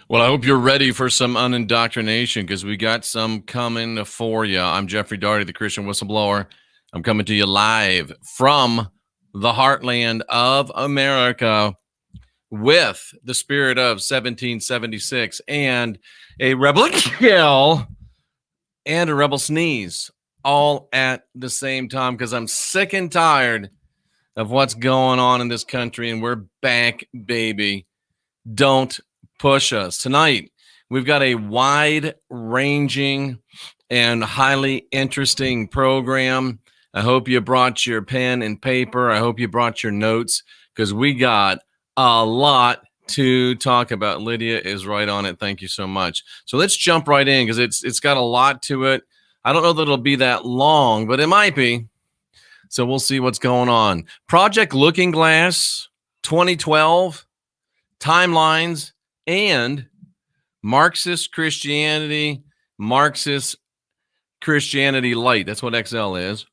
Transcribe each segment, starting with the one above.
Well, I hope you're ready for some unindoctrination because we got some coming for you. I'm Jeffrey Daugherty, the Christian Whistleblower. I'm coming to you live from the heartland of America with the spirit of 1776 and a rebel kill and a rebel sneeze all at the same time because I'm sick and tired of what's going on in this country, and we're back, baby. Don't push us. Tonight, we've got a wide-ranging and highly interesting program. I hope you brought your pen and paper. I hope you brought your notes because we got a lot to talk about. Lydia is right on it. Thank you so much. So let's jump right in because it's got a lot to it. I don't know that it'll be that long, but it might be. So we'll see what's going on. Project Looking Glass 2012, timelines, and Marxist Christianity Light. That's what XL is.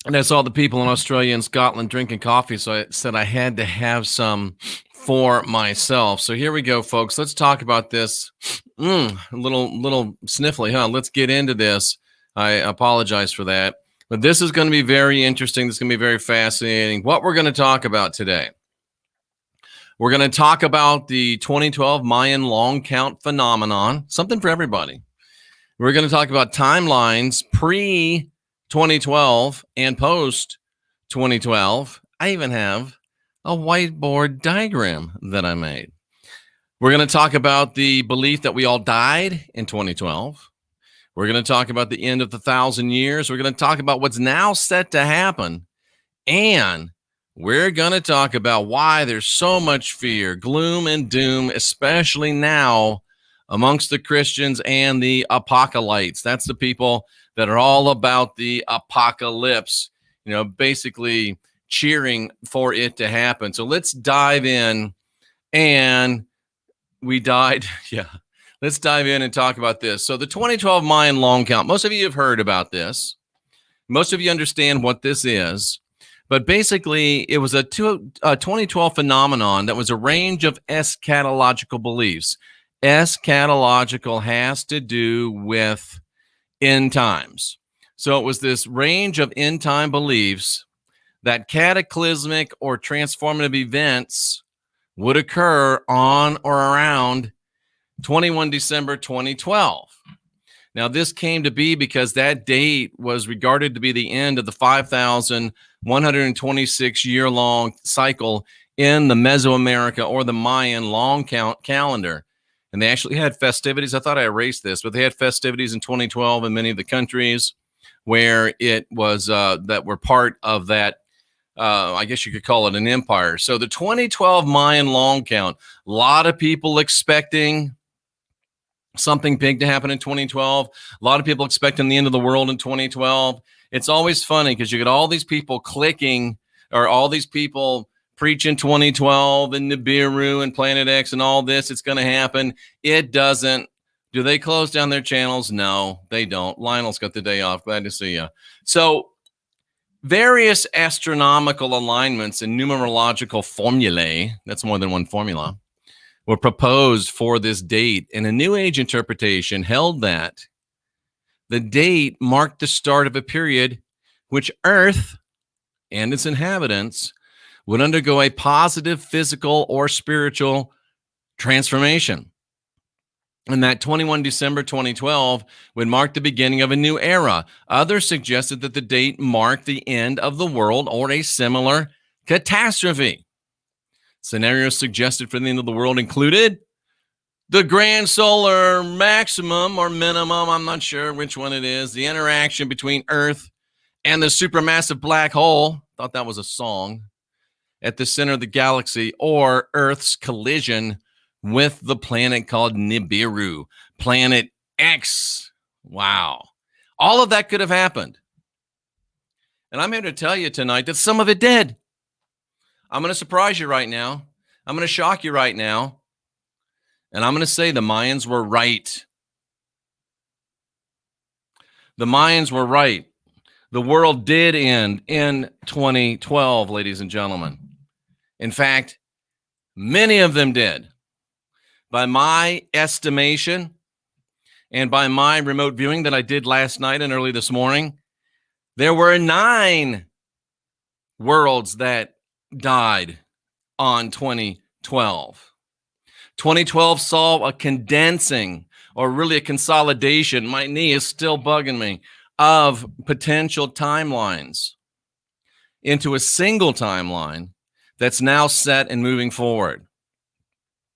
And I saw the people in Australia and Scotland drinking coffee, so I said I had to have some for myself. So here we go, folks. Let's talk about this. A little sniffly, huh? Let's get into this. I apologize for that. But this is going to be very interesting. This is going to be very fascinating. What we're going to talk about today. We're going to talk about the 2012 Mayan long count phenomenon, something for everybody. We're going to talk about timelines pre-2012 and post-2012. I even have a whiteboard diagram that I made. We're going to talk about the belief that we all died in 2012. We're going to talk about the end of the 1,000 years. We're going to talk about what's now set to happen. And we're going to talk about why there's so much fear, gloom, and doom, especially now amongst the Christians and the apocalypse. That's the people that are all about the apocalypse, basically cheering for it to happen. So let's dive in. And we died. Yeah. Let's dive in and talk about this. So the 2012 Mayan long count, most of you have heard about this. Most of you understand what this is. But basically, it was a 2012 phenomenon that was a range of eschatological beliefs. Eschatological has to do with end times. So it was this range of end time beliefs that cataclysmic or transformative events would occur on or around 21 December 2012. Now, this came to be because that date was regarded to be the end of the 5,126-year-long cycle in the Mesoamerica or the Mayan long count calendar. And they actually had festivities. I thought I erased this, but they had festivities in 2012 in many of the countries where it was that were part of that. I guess you could call it an empire. So the 2012 Mayan long count, a lot of people expecting something big to happen in 2012. A lot of people expecting the end of the world in 2012. It's always funny because you get all these people clicking or all these people preaching 2012 and Nibiru and Planet X and all this. It's going to happen. It doesn't. Do they close down their channels? No, they don't. Lionel's got the day off. Glad to see you. So various astronomical alignments and numerological formulae, that's more than one formula, were proposed for this date, and a New Age interpretation held that the date marked the start of a period which Earth and its inhabitants would undergo a positive physical or spiritual transformation. And that 21 December 2012 would mark the beginning of a new era. Others suggested that the date marked the end of the world or a similar catastrophe. Scenarios suggested for the end of the world included the grand solar maximum or minimum, I'm not sure which one it is, the interaction between Earth and the supermassive black hole, thought that was a song, at the center of the galaxy, or Earth's collision with the planet called Nibiru, Planet X. Wow. All of that could have happened. And I'm here to tell you tonight that some of it did. I'm going to surprise you right now. I'm going to shock you right now. And I'm going to say the Mayans were right. The Mayans were right. The world did end in 2012, ladies and gentlemen. In fact, many of them did. by my estimation and by my remote viewing that I did last night and early this morning, there were 9 worlds that died on 2012. 2012 saw a condensing, or really a consolidation, my knee is still bugging me, of potential timelines into a single timeline that's now set and moving forward.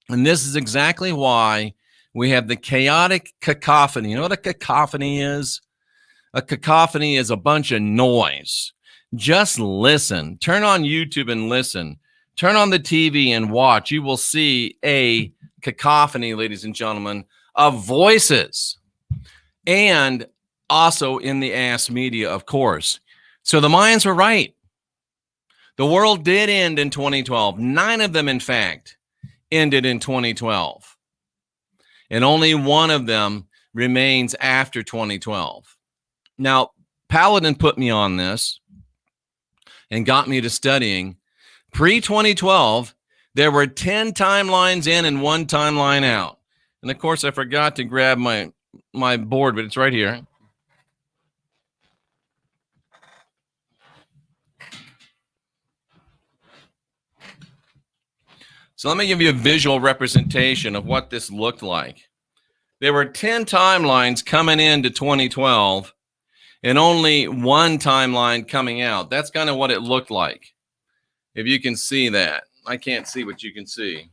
And this is exactly why we have the chaotic cacophony. You know what a cacophony is? A cacophony is a bunch of noise. Just listen. Turn on YouTube and listen. Turn on the TV and watch. You will see a cacophony, ladies and gentlemen, of voices. And also in the ass media, of course. So the Mayans were right. The world did end in 2012. 9 of them, in fact, ended in 2012. And only one of them remains after 2012. Now, Paladin put me on this and got me to studying. Pre-2012, there were 10 timelines in and 1 timeline out. And of course, I forgot to grab my board, but it's right here. So let me give you a visual representation of what this looked like. There were 10 timelines coming into 2012 and only 1 timeline coming out. That's kind of what it looked like. If you can see that. I can't see what you can see.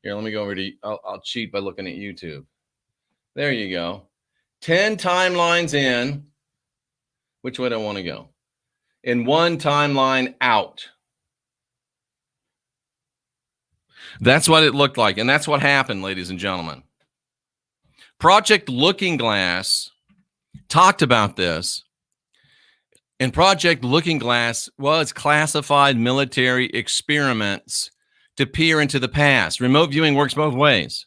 Here, let me go over to, I'll cheat by looking at YouTube. There you go. 10 timelines in. Which way do I want to go? And 1 timeline out. That's what it looked like. And that's what happened, ladies and gentlemen. Project Looking Glass talked about this. And Project Looking Glass was classified military experiments to peer into the past. Remote viewing works both ways,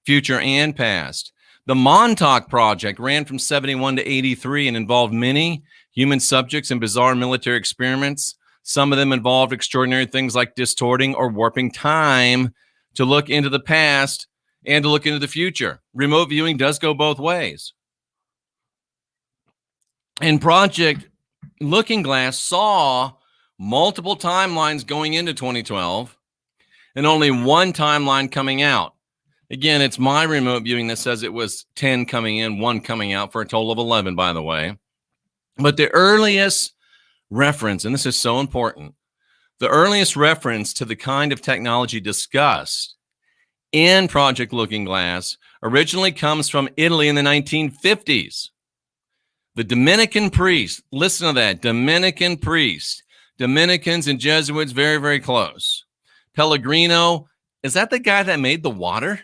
future and past. The Montauk Project ran from 71 to 83 and involved many human subjects in bizarre military experiments. Some of them involved extraordinary things like distorting or warping time to look into the past and to look into the future. Remote viewing does go both ways. And Project Looking Glass saw multiple timelines going into 2012 and only 1 timeline coming out. Again, it's my remote viewing that says it was 10 coming in, 1 coming out, for a total of 11, by the way. But the earliest reference, and this is so important, the earliest reference to the kind of technology discussed in Project Looking Glass originally comes from Italy in the 1950s. The Dominican priest, listen to that, Dominican priest. Dominicans and Jesuits, very, very close. Pellegrino, is that the guy that made the water?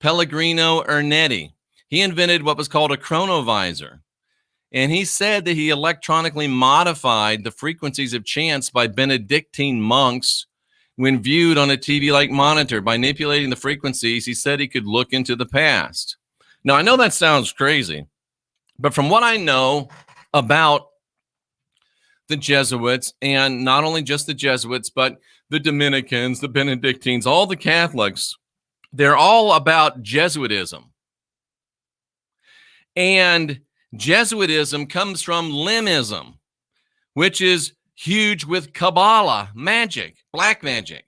Pellegrino Ernetti. He invented what was called a chronovisor. And he said that he electronically modified the frequencies of chance by Benedictine monks when viewed on a TV-like monitor. By manipulating the frequencies, he said he could look into the past. Now, I know that sounds crazy, but from what I know about the Jesuits, and not only just the Jesuits, but the Dominicans, the Benedictines, all the Catholics, they're all about Jesuitism. And Jesuitism comes from Limism, which is huge with Kabbalah, magic, black magic.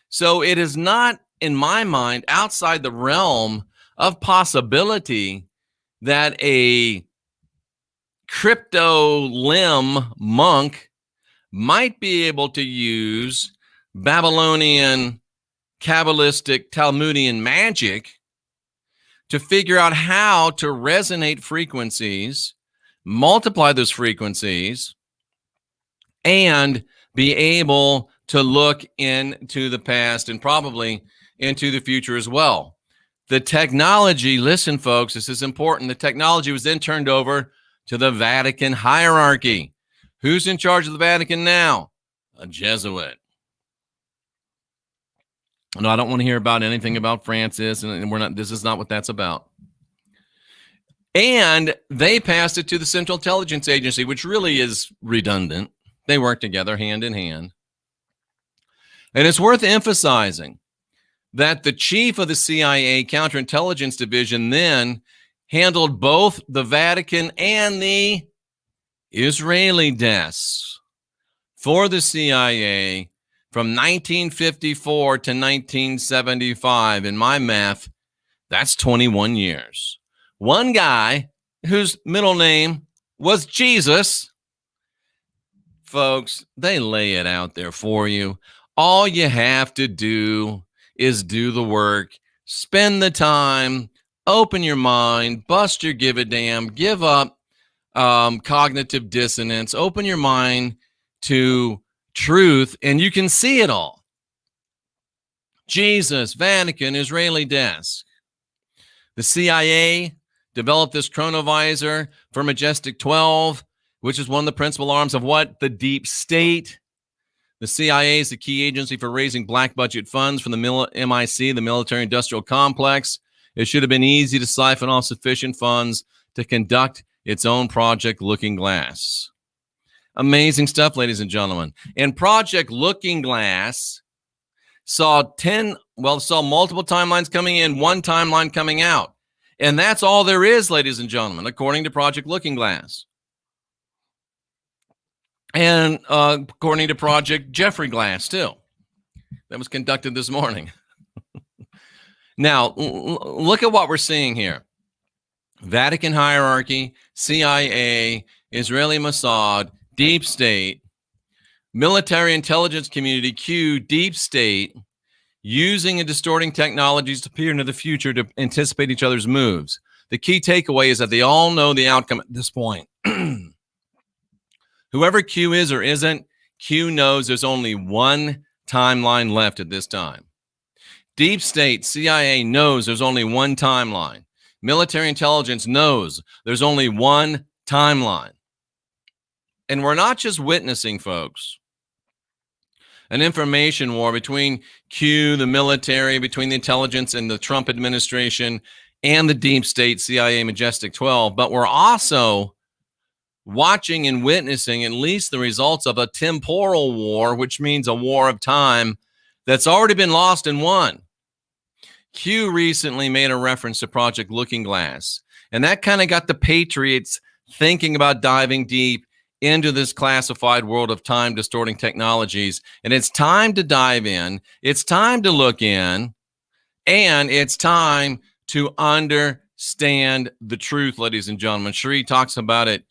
So it is not, in my mind, outside the realm of possibility that a crypto limb monk might be able to use Babylonian, Kabbalistic, Talmudian magic to figure out how to resonate frequencies, multiply those frequencies, and be able to look into the past and probably into the future as well. The technology, listen, folks, this is important. The technology was then turned over to the Vatican hierarchy. Who's in charge of the Vatican now? A Jesuit. No, I don't want to hear about anything about Francis, and we're not. This is not what that's about. And they passed it to the Central Intelligence Agency, which really is redundant. They work together hand in hand. And it's worth emphasizing that the chief of the CIA counterintelligence division then handled both the Vatican and the Israeli desks for the CIA from 1954 to 1975. In my math, that's 21 years. One guy whose middle name was Jesus. Folks, they lay it out there for you. All you have to do is do the work, spend the time, open your mind, bust your give a damn, give up cognitive dissonance, open your mind to truth, and you can see it all. Jesus, Vatican, Israeli desk. The CIA developed this chronovisor for Majestic 12, which is one of the principal arms of what? The deep state. The CIA is the key agency for raising black budget funds from the MIC, the military industrial complex. It should have been easy to siphon off sufficient funds to conduct its own Project Looking Glass. Amazing stuff, ladies and gentlemen. And Project Looking Glass saw multiple timelines coming in, one timeline coming out. And that's all there is, ladies and gentlemen, according to Project Looking Glass. And according to Project Jeffrey Glass, too. That was conducted this morning. Now, look at what we're seeing here. Vatican hierarchy, CIA, Israeli Mossad, deep state, military intelligence community, Q, deep state, using and distorting technologies to peer into the future to anticipate each other's moves. The key takeaway is that they all know the outcome at this point. Whoever Q is or isn't, Q knows there's only one timeline left at this time. Deep state, CIA knows there's only one timeline. Military intelligence knows there's only one timeline. And we're not just witnessing, folks, an information war between Q, the military, between the intelligence and the Trump administration and the deep state, CIA, Majestic 12, but we're also watching and witnessing at least the results of a temporal war, which means a war of time that's already been lost and won. Q recently made a reference to Project Looking Glass, and that kind of got the patriots thinking about diving deep into this classified world of time distorting technologies. And it's time to dive in. It's time to look in, and it's time to understand the truth, ladies and gentlemen. Cherie talks about it,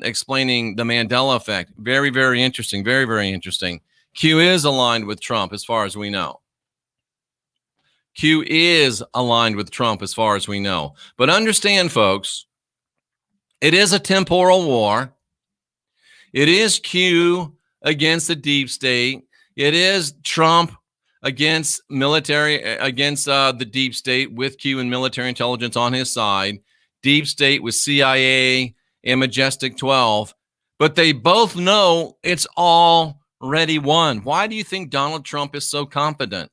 explaining the Mandela effect. Very, very interesting. Very, very interesting. Q is aligned with Trump as far as we know. Q is aligned with Trump as far as we know. But understand, folks, it is a temporal war. It is Q against the deep state. It is Trump against military, against the deep state with Q and military intelligence on his side. Deep state with CIA and Majestic 12. But they both know it's already won. Why do you think Donald Trump is so confident?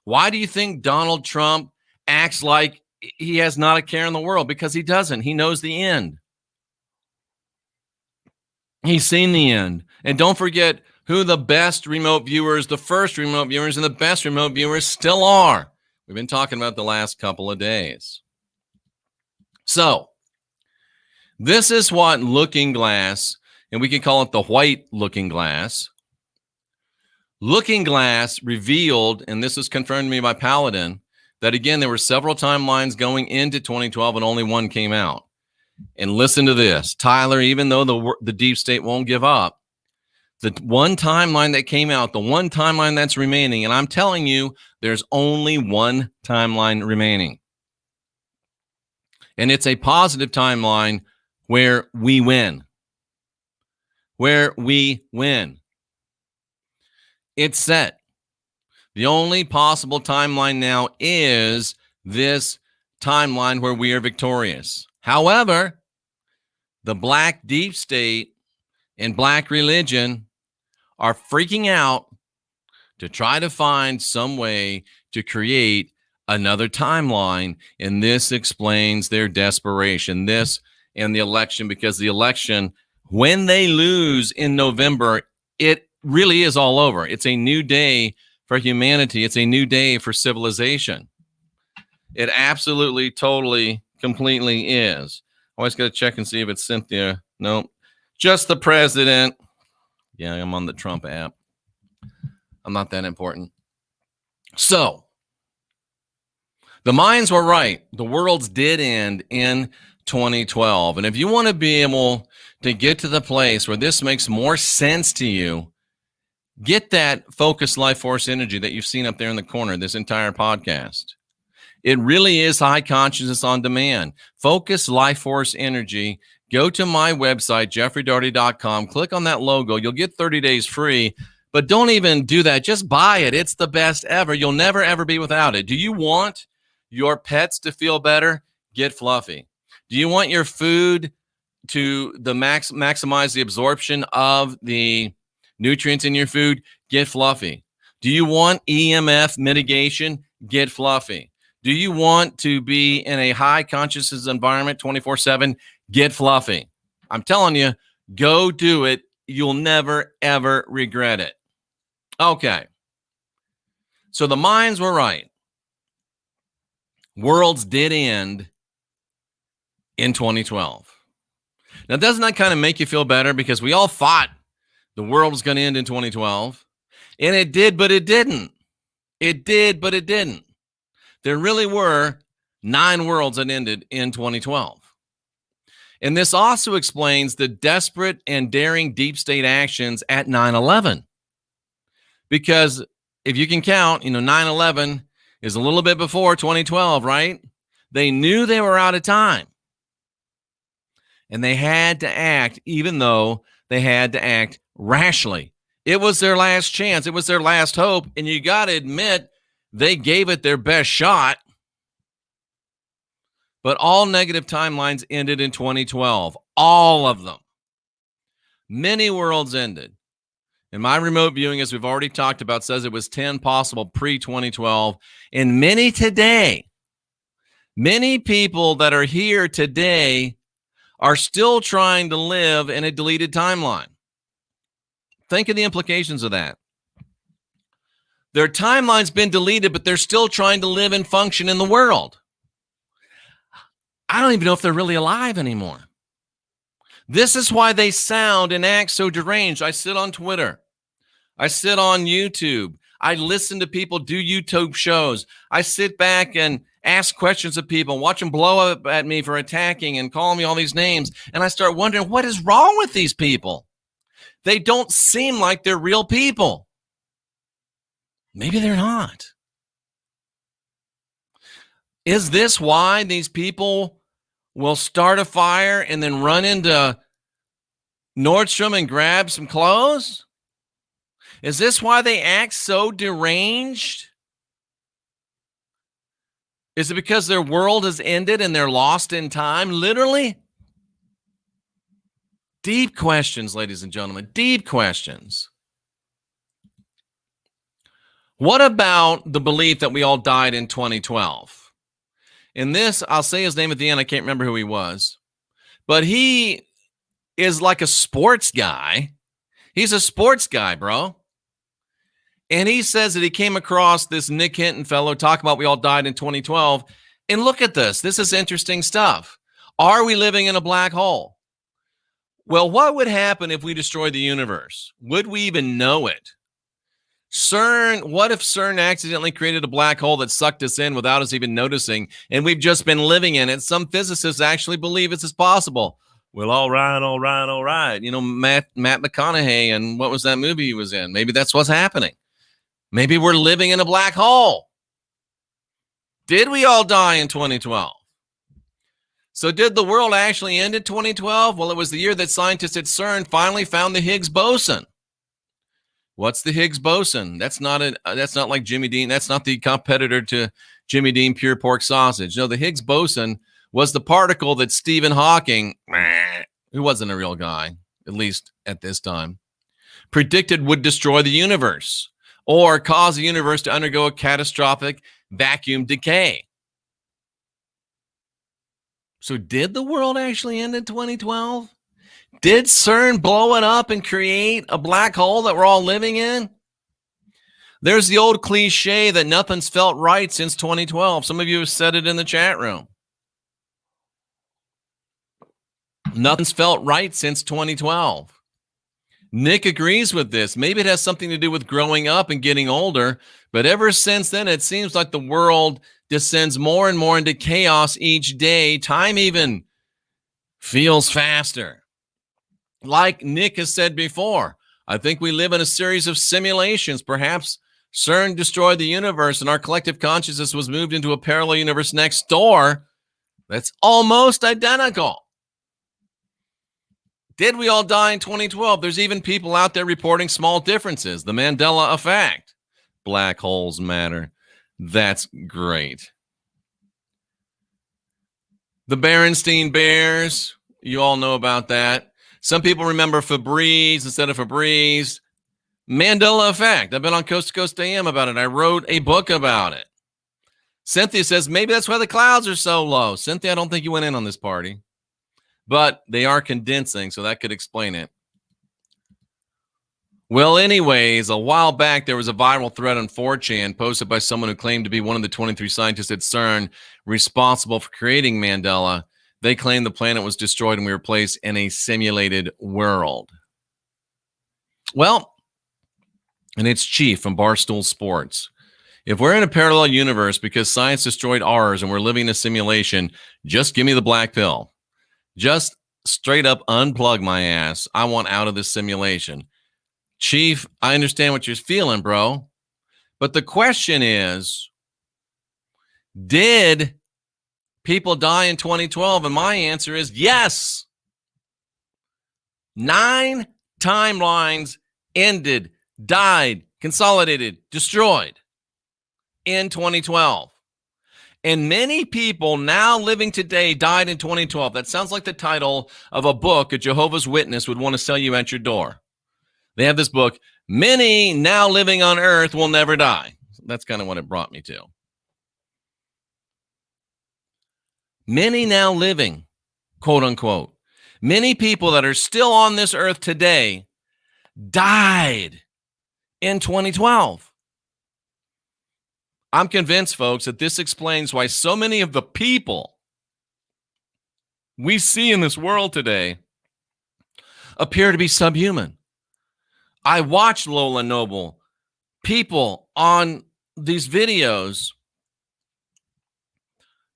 Why do you think Donald Trump acts like he has not a care in the world? Because he doesn't. He knows the end. He's seen the end. And don't forget who the best remote viewers, the first remote viewers, and the best remote viewers still are. We've been talking about the last couple of days. So, this is what Looking Glass, and we can call it the white Looking Glass. Looking Glass revealed, and this is confirmed to me by Paladin, that again, there were several timelines going into 2012 and only one came out. And listen to this, Tyler, even though the deep state won't give up, the one timeline that came out, the one timeline that's remaining, and I'm telling you, there's only one timeline remaining. And it's a positive timeline where we win. Where we win. It's set. The only possible timeline now is this timeline where we are victorious. However, the black deep state and black religion are freaking out to try to find some way to create another timeline. And this explains their desperation. This and the election, because the election, when they lose in November, it really is all over. It's a new day for humanity. It's a new day for civilization. It absolutely, totally, completely is. Always got to check and see if it's Cynthia. Nope. Just the president. Yeah, I'm on the Trump app. I'm not that important. So, the Mayans were right. The worlds did end in 2012. And if you want to be able to get to the place where this makes more sense to you, get that focused life force energy that you've seen up there in the corner, this entire podcast. It really is high consciousness on demand. Focus life force energy. Go to my website, jeffreydaugherty.com. Click on that logo. You'll get 30 days free. But don't even do that. Just buy it. It's the best ever. You'll never, ever be without it. Do you want your pets to feel better? Get fluffy. Do you want your food to maximize the absorption of the nutrients in your food? Get fluffy. Do you want EMF mitigation? Get fluffy. Do you want to be in a high consciousness environment 24/7? Get fluffy. I'm telling you, go do it. You'll never, ever regret it. Okay. So the Mayans were right. Worlds did end in 2012. Now, doesn't that kind of make you feel better? Because we all thought the world was going to end in 2012. And it did, but it didn't. It did, but it didn't. There really were 9 worlds that ended in 2012. And this also explains the desperate and daring deep state actions at 9/11. Because if you can count, 9/11 is a little bit before 2012, right? They knew they were out of time. And they had to act, even though they had to act rashly. It was their last chance. It was their last hope. And you got to admit, they gave it their best shot. But all negative timelines ended in 2012. All of them. Many worlds ended. And my remote viewing, as we've already talked about, says it was 10 possible pre-2012. And many today, many people that are here today are still trying to live in a deleted timeline. Think of the implications of that. Their timeline's been deleted, but they're still trying to live and function in the world. I don't even know if they're really alive anymore. This is why they sound and act so deranged. I sit on Twitter. I sit on YouTube. I listen to people do YouTube shows. I sit back and ask questions of people, watch them blow up at me for attacking and calling me all these names. And I start wondering, what is wrong with these people? They don't seem like they're real people. Maybe they're not. Is this why these people will start a fire and then run into Nordstrom and grab some clothes? Is this why they act so deranged? Is it because their world has ended and they're lost in time? Literally? Deep questions, ladies and gentlemen. Deep questions. What about the belief that we all died in 2012? In this, I'll say his name at the end. I can't remember who he was. But he is like a sports guy. He's a sports guy, bro. And he says that he came across this Nick Hinton fellow talking about we all died in 2012. And look at this. This is interesting stuff. Are we living in a black hole? Well, what would happen if we destroyed the universe? Would we even know it? What if CERN accidentally created a black hole that sucked us in without us even noticing, and we've just been living in it? Some physicists actually believe this is possible. Well, all right. Matt McConaughey, and what was that movie he was in? Maybe that's what's happening. Maybe we're living in a black hole. Did we all die in 2012? So did the world actually end in 2012? Well, it was the year that scientists at CERN finally found the Higgs boson. What's the Higgs boson? That's not like Jimmy Dean. That's not the competitor to Jimmy Dean pure pork sausage. No, the Higgs boson was the particle that Stephen Hawking, who wasn't a real guy, at least at this time, predicted would destroy the universe or cause the universe to undergo a catastrophic vacuum decay. So did the world actually end in 2012? Did CERN blow it up and create a black hole that we're all living in? There's the old cliche that nothing's felt right since 2012. Some of you have said it in the chat room. Nothing's felt right since 2012. Nick agrees with this. Maybe it has something to do with growing up and getting older, but ever since then, it seems like the world descends more and more into chaos each day. Time even feels faster. Like Nick has said before, I think we live in a series of simulations. Perhaps CERN destroyed the universe and our collective consciousness was moved into a parallel universe next door that's almost identical. Did we all die in 2012? There's even people out there reporting small differences. The Mandela effect. Black holes matter. That's great. The Berenstein Bears. You all know about that. Some people remember Febreze instead of Febreze. Mandela effect. I've been on Coast to Coast AM about it. I wrote a book about it. Cynthia says, maybe that's why the clouds are so low. Cynthia, I don't think you went in on this party. But they are condensing, so that could explain it. Well, anyways, a while back, there was a viral thread on 4chan posted by someone who claimed to be one of the 23 scientists at CERN responsible for creating Mandela. They claimed the planet was destroyed and we were placed in a simulated world. Well, and it's Chief from Barstool Sports. If we're in a parallel universe because science destroyed ours and we're living in a simulation, just give me the black pill. Just straight up unplug my ass. I want out of this simulation. Chief, I understand what you're feeling, bro. But the question is, did people die in 2012? And my answer is yes. 9 timelines ended, died, consolidated, destroyed in 2012. And many people now living today died in 2012. That sounds like the title of a book a Jehovah's Witness would want to sell you at your door. They have this book, Many Now Living on Earth Will Never Die. That's kind of what it brought me to. Many now living, quote unquote. Many people that are still on this earth today died in 2012. I'm convinced, folks, that this explains why so many of the people we see in this world today appear to be subhuman. I watch Lola Noble, people on these videos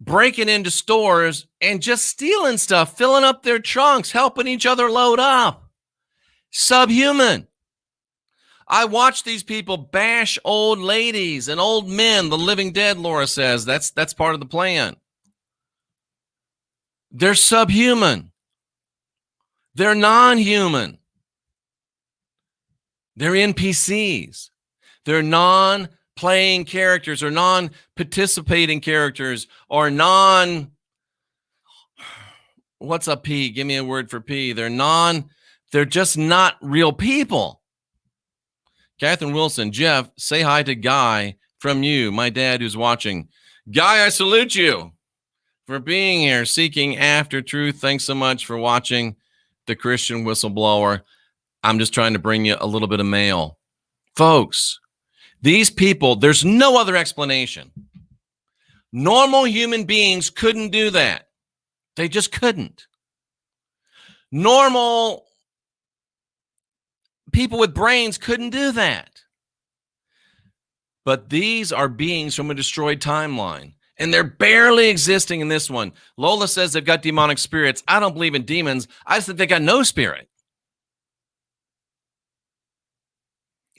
breaking into stores and just stealing stuff, filling up their trunks, helping each other load up. Subhuman. I watch these people bash old ladies and old men, the living dead, Laura says. That's part of the plan. They're subhuman. They're non-human. They're NPCs. They're non-playing characters or non-participating characters or what's a P? Give me a word for P. They're just not real people. Catherine Wilson, Jeff, say hi to Guy from you, my dad who's watching. Guy, I salute you for being here, seeking after truth. Thanks so much for watching the Christian Whistleblower. I'm just trying to bring you a little bit of mail. Folks, these people, there's no other explanation. Normal human beings couldn't do that. They just couldn't. Normal people with brains couldn't do that. But these are beings from a destroyed timeline, and they're barely existing in this one. Lola says they've got demonic spirits. I don't believe in demons. I just think they got no spirit.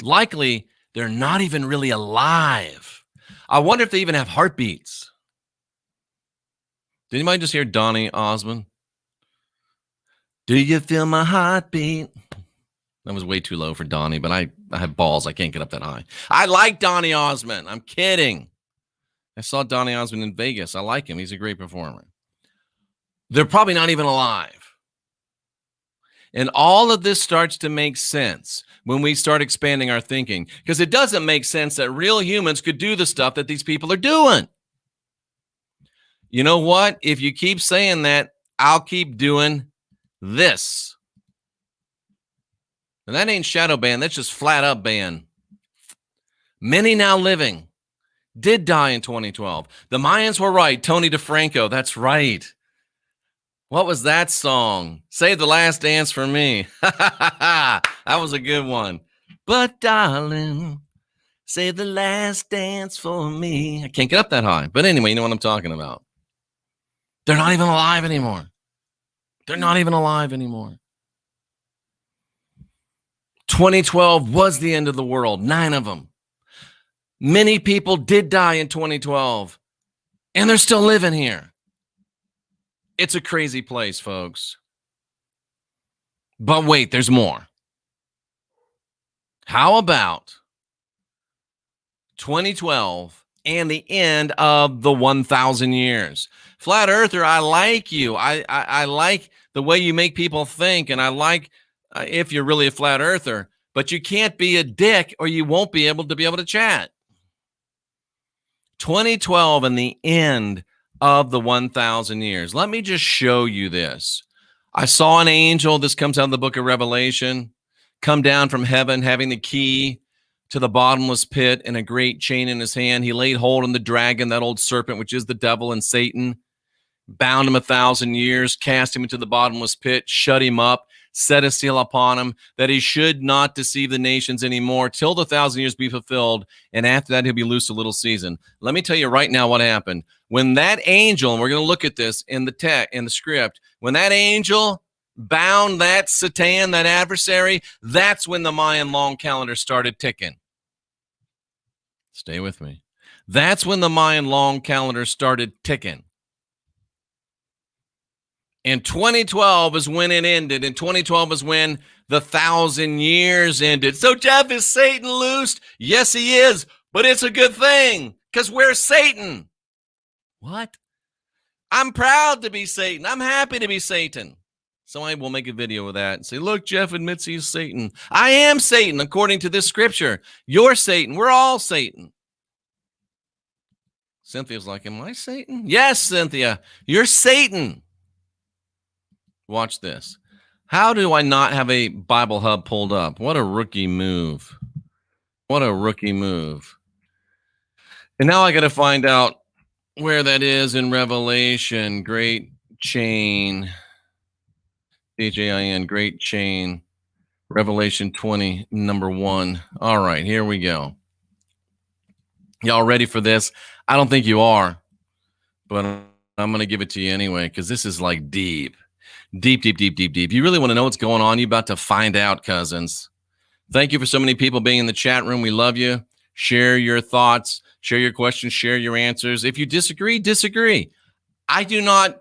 Likely, they're not even really alive. I wonder if they even have heartbeats. Did anybody just hear Donny Osmond? Do you feel my heartbeat? That was way too low for Donnie, but I have balls. I can't get up that high. I like Donny Osmond. I'm kidding. I saw Donny Osmond in Vegas. I like him. He's a great performer. They're probably not even alive. And all of this starts to make sense when we start expanding our thinking, because it doesn't make sense that real humans could do the stuff that these people are doing. You know what? If you keep saying that, I'll keep doing this. And that ain't shadow ban. That's just flat up ban. Many now living did die in 2012. The Mayans were right. Tony DeFranco, that's right. What was that song? Save the Last Dance for Me. That was a good one. But darling, save the last dance for me. I can't get up that high. But anyway, you know what I'm talking about. They're not even alive anymore. They're not even alive anymore. 2012 was the end of the world. 9 of them. Many people did die in 2012, and they're still living here. It's a crazy place, folks. But wait, there's more. How about 2012 and the end of the 1,000 years? Flat Earther, I like you. I like the way you make people think, and I like if you're really a Flat Earther, but you can't be a dick or you won't be able to chat. 2012 and the end of the 1,000 years. Let me just show you this. I saw an angel, this comes out of the book of Revelation, come down from heaven, having the key to the bottomless pit and a great chain in his hand. He laid hold on the dragon, that old serpent, which is the devil and Satan, bound him 1,000 years, cast him into the bottomless pit, shut him up, set a seal upon him, that he should not deceive the nations anymore till the 1,000 years be fulfilled. And after that, he'll be loosed a little season. Let me tell you right now what happened. When that angel, and we're going to look at this in the script, when that angel bound that Satan, that adversary, that's when the Mayan long calendar started ticking. Stay with me. That's when the Mayan long calendar started ticking. And 2012 is when it ended. And 2012 is when the 1,000 years ended. So, Jeff, is Satan loosed? Yes, he is. But it's a good thing, because where's Satan? What? I'm proud to be Satan. I'm happy to be Satan. So I will make a video of that and say, look, Jeff admits he's Satan. I am Satan, according to this scripture. You're Satan. We're all Satan. Cynthia's like, am I Satan? Yes, Cynthia, you're Satan. Watch this. How do I not have a Bible Hub pulled up? What a rookie move. What a rookie move. And now I got to find out where that is in Revelation. Great chain. H-A-I-N, great chain. Revelation 20, number 1. All right, here we go. Y'all ready for this? I don't think you are, but I'm going to give it to you anyway, because this is like deep. Deep. You really want to know what's going on? You're about to find out, cousins. Thank you for so many people being in the chat room. We love you. Share your thoughts, share your questions, share your answers. If you disagree, disagree. I do not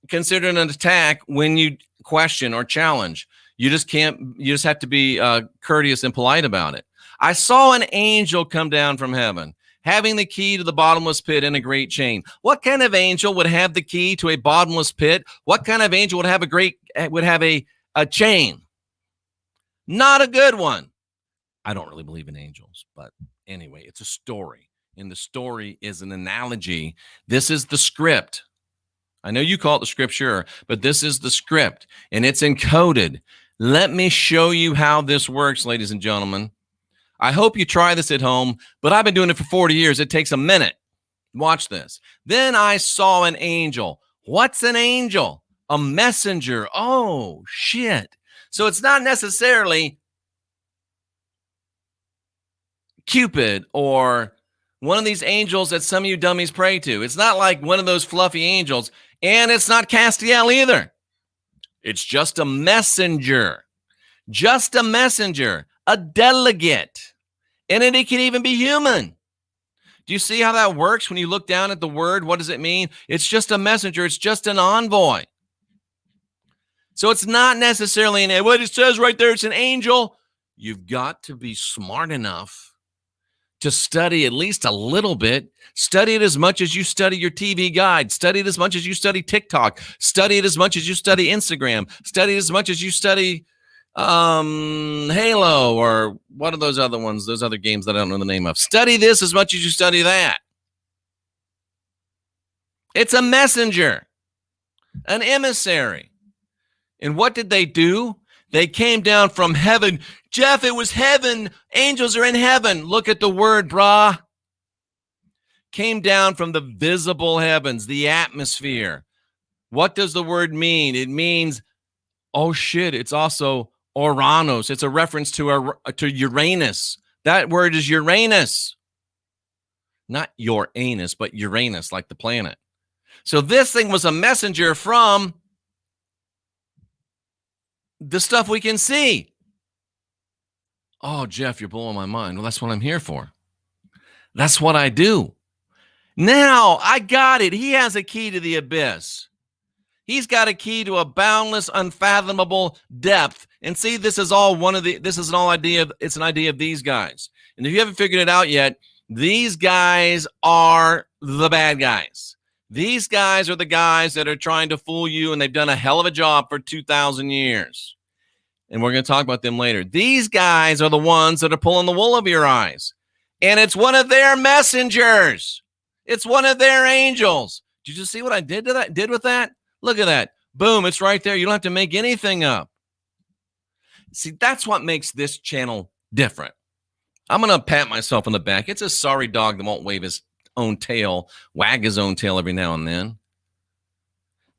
consider it an attack when you question or challenge. You just have to be courteous and polite about it. I saw an angel come down from heaven, having the key to the bottomless pit and a great chain. What kind of angel would have the key to a bottomless pit? What kind of angel would have a chain? Not a good one. I don't really believe in angels, but anyway, it's a story. And the story is an analogy. This is the script. I know you call it the scripture, but this is the script, and it's encoded. Let me show you how this works, ladies and gentlemen. I hope you try this at home, but I've been doing it for 40 years. It takes a minute. Watch this. Then I saw an angel. What's an angel? A messenger. Oh, shit. So it's not necessarily Cupid or one of these angels that some of you dummies pray to. It's not like one of those fluffy angels, and it's not Castiel either. It's just a messenger. Just a messenger. A delegate. And it can even be human. Do you see how that works when you look down at the word? What does it mean? It's just a messenger. It's just an envoy. So it's not necessarily what it says right there. It's an angel. You've got to be smart enough to study at least a little bit. Study it as much as you study your TV guide. Study it as much as you study TikTok. Study it as much as you study Instagram. Study it as much as you study Halo, or what are those other ones, those other games that I don't know the name of. Study this as much as you study that. It's a messenger, an emissary. And what did they do? They came down from heaven. Jeff, it was heaven. Angels are in heaven. Look at the word, brah. Came down from the visible heavens, the atmosphere. What does the word mean? It means, oh shit, it's also Uranus. It's a reference to Uranus. That word is Uranus. Not your anus, but Uranus, like the planet. So this thing was a messenger from the stuff we can see. Oh, Jeff, you're blowing my mind. Well, that's what I'm here for. That's what I do. Now, I got it. He has a key to the abyss. He's got a key to a boundless, unfathomable depth. And see, this is all it's an idea of these guys. And if you haven't figured it out yet, these guys are the bad guys. These guys are the guys that are trying to fool you, and they've done a hell of a job for 2,000 years. And we're going to talk about them later. These guys are the ones that are pulling the wool over your eyes. And it's one of their messengers. It's one of their angels. Did you see what I did with that? Look at that. Boom, it's right there. You don't have to make anything up. See, that's what makes this channel different. I'm going to pat myself on the back. It's a sorry dog that won't wag his own tail every now and then.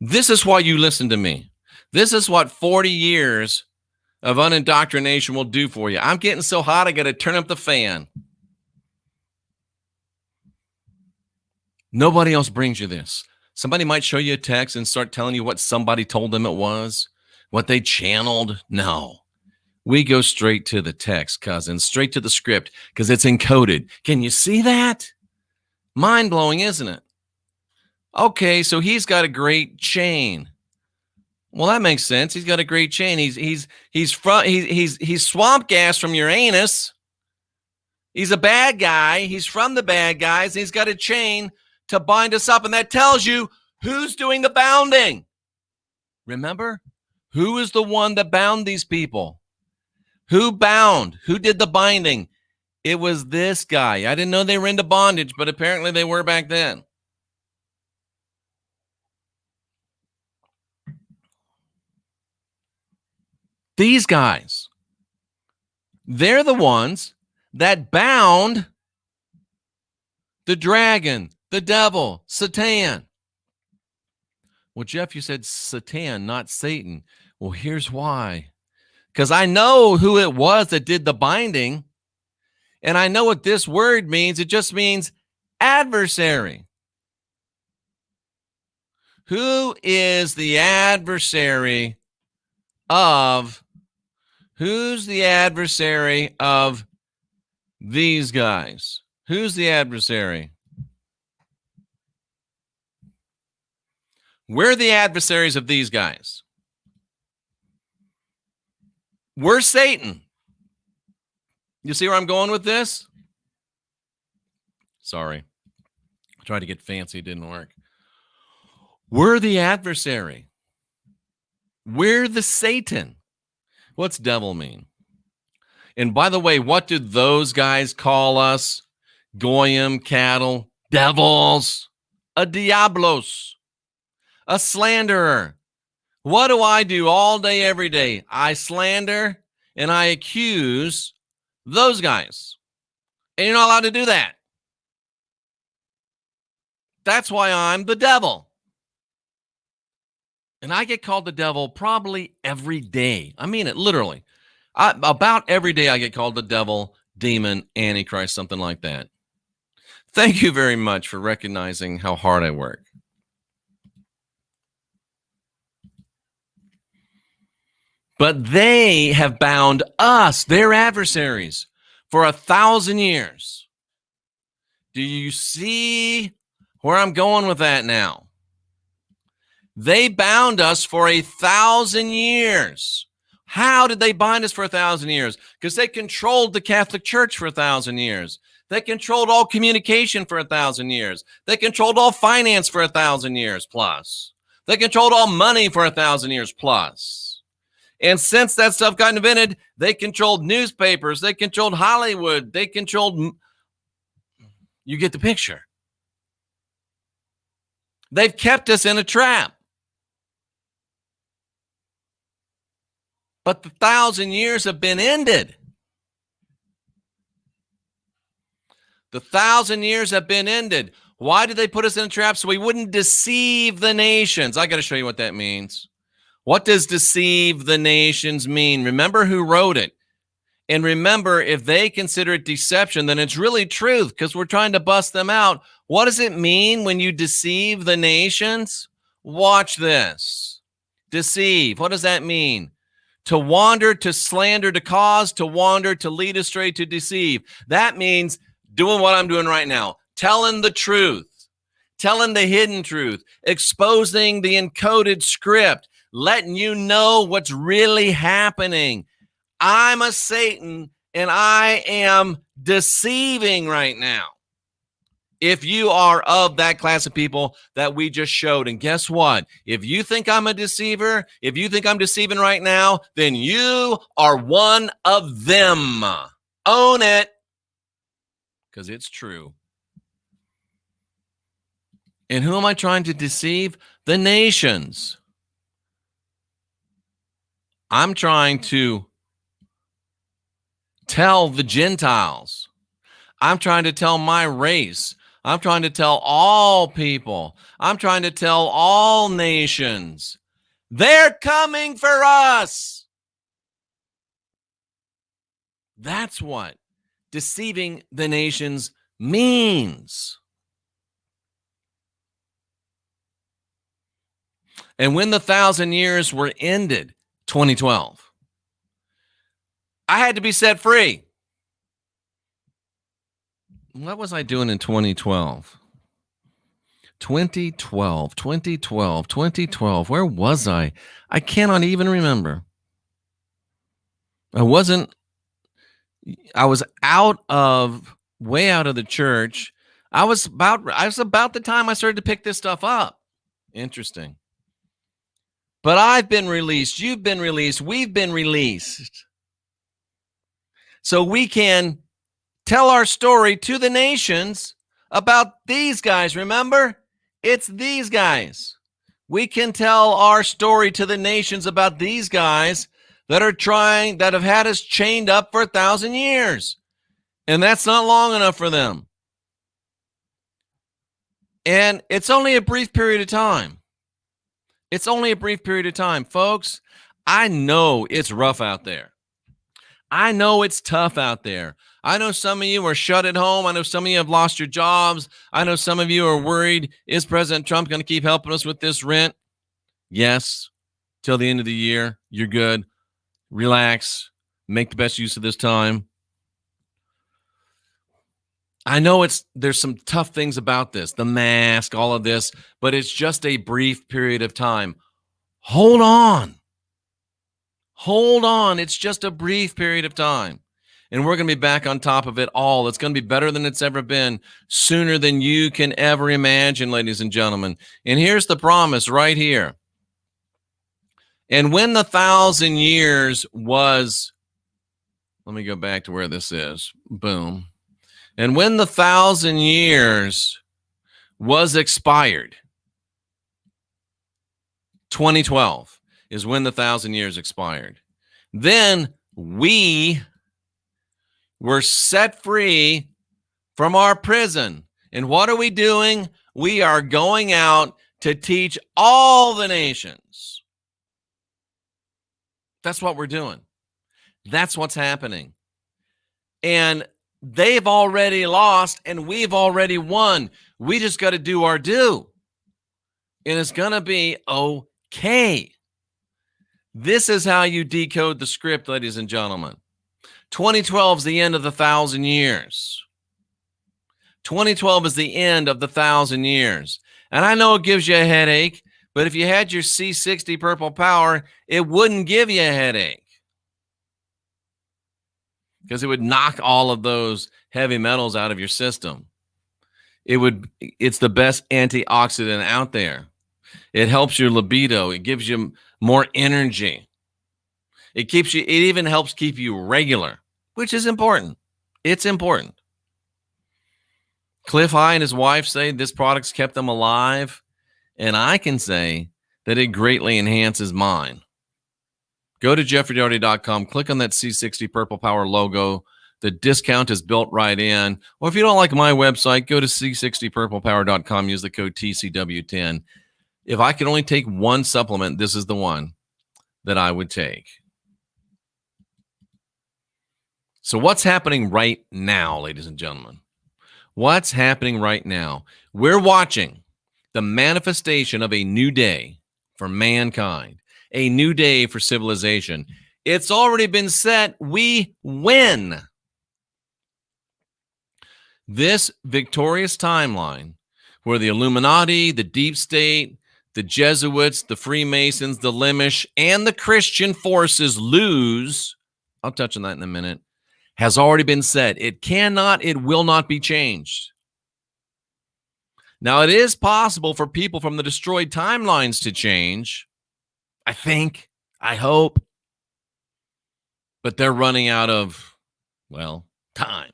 This is why you listen to me. This is what 40 years of unindoctrination will do for you. I'm getting so hot, I got to turn up the fan. Nobody else brings you this. Somebody might show you a text and start telling you what somebody told them it was, what they channeled. No. We go straight to the text, cousin, straight to the script, because it's encoded. Can you see that? Mind-blowing, isn't it? Okay, so he's got a great chain. Well, that makes sense. He's got a great chain. He's swamp gas from Uranus. He's a bad guy. He's from the bad guys. He's got a chain to bind us up, and that tells you who's doing the bounding. Remember? Who is the one that bound these people? Who bound? Who did the binding? It was this guy. I didn't know they were into bondage, but apparently they were back then. These guys, they're the ones that bound the dragon, the devil, Satan. Well, Jeff, you said Satan, not Satan. Well, here's why. Because I know who it was that did the binding, and I know what this word means. It just means adversary. Who is the adversary of, who's the adversary of these guys? Who's the adversary? We're the adversaries of these guys. We're Satan. You see where I'm going with this? Sorry. I tried to get fancy. It didn't work. We're the adversary. We're the Satan. What's devil mean? And by the way, what did those guys call us? Goyim, cattle, devils, a diablos, a slanderer. What do I do all day, every day? I slander and I accuse those guys. And you're not allowed to do that. That's why I'm the devil. And I get called the devil probably every day. I mean it, literally. About every day I get called the devil, demon, Antichrist, something like that. Thank you very much for recognizing how hard I work. But they have bound us, their adversaries, for 1,000 years. Do you see where I'm going with that now? They bound us for 1,000 years. How did they bind us for 1,000 years? Because they controlled the Catholic Church for 1,000 years. They controlled all communication for 1,000 years. They controlled all finance for 1,000 years plus. They controlled all money for 1,000 years plus. And since that stuff got invented, they controlled newspapers. They controlled Hollywood. They controlled, you get the picture. They've kept us in a trap. But the 1,000 years have been ended. The 1,000 years have been ended. Why did they put us in a trap? So we wouldn't deceive the nations. I got to show you what that means. What does deceive the nations mean? Remember who wrote it. And remember, if they consider it deception, then it's really truth because we're trying to bust them out. What does it mean when you deceive the nations? Watch this. Deceive. What does that mean? To wander, to slander, to cause, to wander, to lead astray, to deceive. That means doing what I'm doing right now, telling the truth, telling the hidden truth, exposing the encoded script, letting you know what's really happening. I'm a Satan and I am deceiving right now. If you are of that class of people that we just showed, and guess what? If you think I'm a deceiver, if you think I'm deceiving right now, then you are one of them. Own it. Because it's true. And who am I trying to deceive? The nations. I'm trying to tell the Gentiles. I'm trying to tell my race. I'm trying to tell all people. I'm trying to tell all nations. They're coming for us. That's what deceiving the nations means. And when the 1,000 years were ended, 2012, I had to be set free. What was I doing in 2012? 2012. Where was I? I cannot even remember. I was way out of the church. I was about the time I started to pick this stuff up. Interesting. But I've been released. You've been released. We've been released. So we can tell our story to the nations about these guys. Remember? It's these guys. We can tell our story to the nations about these guys that have had us chained up for 1,000 years. And that's not long enough for them. And it's only a brief period of time. It's only a brief period of time. Folks, I know it's rough out there. I know it's tough out there. I know some of you are shut at home. I know some of you have lost your jobs. I know some of you are worried. Is President Trump going to keep helping us with this rent? Yes. Till the end of the year. You're good. Relax. Make the best use of this time. I know there's some tough things about this, the mask, all of this, but it's just a brief period of time. Hold on. Hold on. It's just a brief period of time. And we're going to be back on top of it all. It's going to be better than it's ever been, sooner than you can ever imagine, ladies and gentlemen. And here's the promise right here. And when the 1,000 years was, let me go back to where this is. Boom. And when the 1,000 years was expired, 2012 is when the 1,000 years expired. Then we were set free from our prison. And what are we doing? We are going out to teach all the nations. That's what we're doing. That's what's happening. And they've already lost and we've already won. We just got to do our due. And it's going to be okay. This is how you decode the script, ladies and gentlemen. 2012 is the end of the 1,000 years. 2012 is the end of the 1,000 years. And I know it gives you a headache, but if you had your C60 purple power, it wouldn't give you a headache. Because it would knock all of those heavy metals out of your system. It's the best antioxidant out there. It helps your libido. It gives you more energy. It even helps keep you regular, which is important. It's important. Cliff High and his wife say this product's kept them alive. And I can say that it greatly enhances mine. Go to jeffreydaugherty.com, click on that C60 Purple Power logo. The discount is built right in. Or if you don't like my website, go to c60purplepower.com, use the code TCW10. If I could only take one supplement, this is the one that I would take. So what's happening right now, ladies and gentlemen? What's happening right now? We're watching the manifestation of a new day for mankind, a new day for civilization. It's already been set. We win. This victorious timeline where the Illuminati, the deep state, the Jesuits, the Freemasons, the Limish, and the Christian forces lose, I'll touch on that in a minute, has already been set. It cannot, it will not be changed. Now, it is possible for people from the destroyed timelines to change. I think, I hope. But they're running out of, well, time.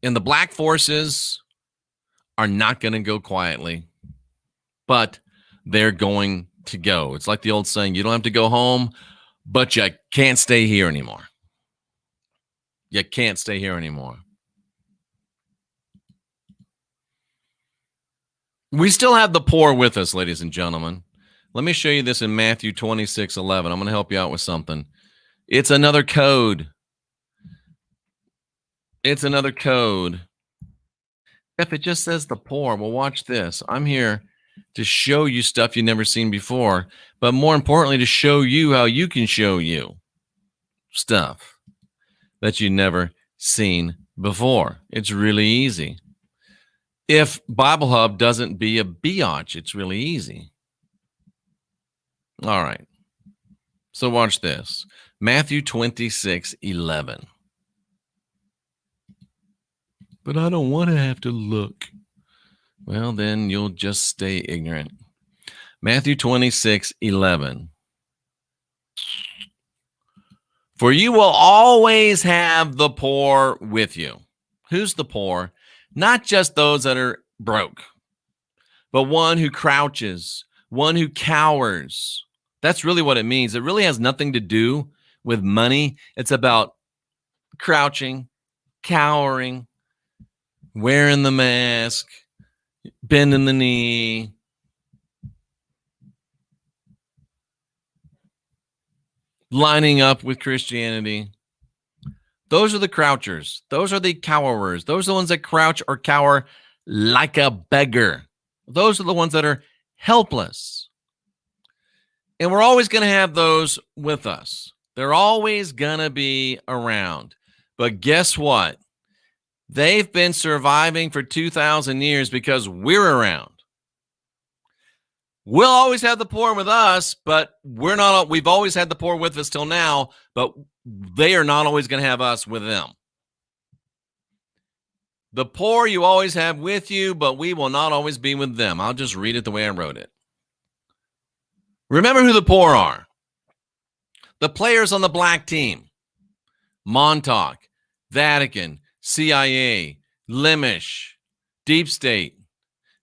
And the black forces are not going to go quietly, but they're going to go. It's like the old saying, you don't have to go home, but you can't stay here anymore. You can't stay here anymore. We still have the poor with us, ladies and gentlemen. Let me show you this in Matthew 26:11. I'm going to help you out with something. It's another code. It's another code. If it just says the poor, well, watch this. I'm here to show you stuff you've never seen before, but more importantly, to show you how you can show you stuff that you've never seen before. It's really easy. If Bible Hub doesn't be a biatch, it's really easy. All right. So watch this. Matthew 26:11. But I don't want to have to look. Well, then you'll just stay ignorant. Matthew 26:11. For you will always have the poor with you. Who's the poor? Not just those that are broke, but one who crouches, one who cowers. That's really what it means. It really has nothing to do with money. It's about crouching, cowering, wearing the mask, bending the knee. Lining up with Christianity. Those are the crouchers. Those are the cowerers. Those are the ones that crouch or cower like a beggar. Those are the ones that are helpless. And we're always going to have those with us. They're always going to be around. But guess what? They've been surviving for 2,000 years because we're around. We'll always have the poor with us, but we've always had the poor with us till now, but they are not always going to have us with them. The poor you always have with you, but we will not always be with them. I'll just read it the way I wrote it. Remember who the poor are. The players on the black team. Montauk, Vatican, CIA, Limish, Deep State.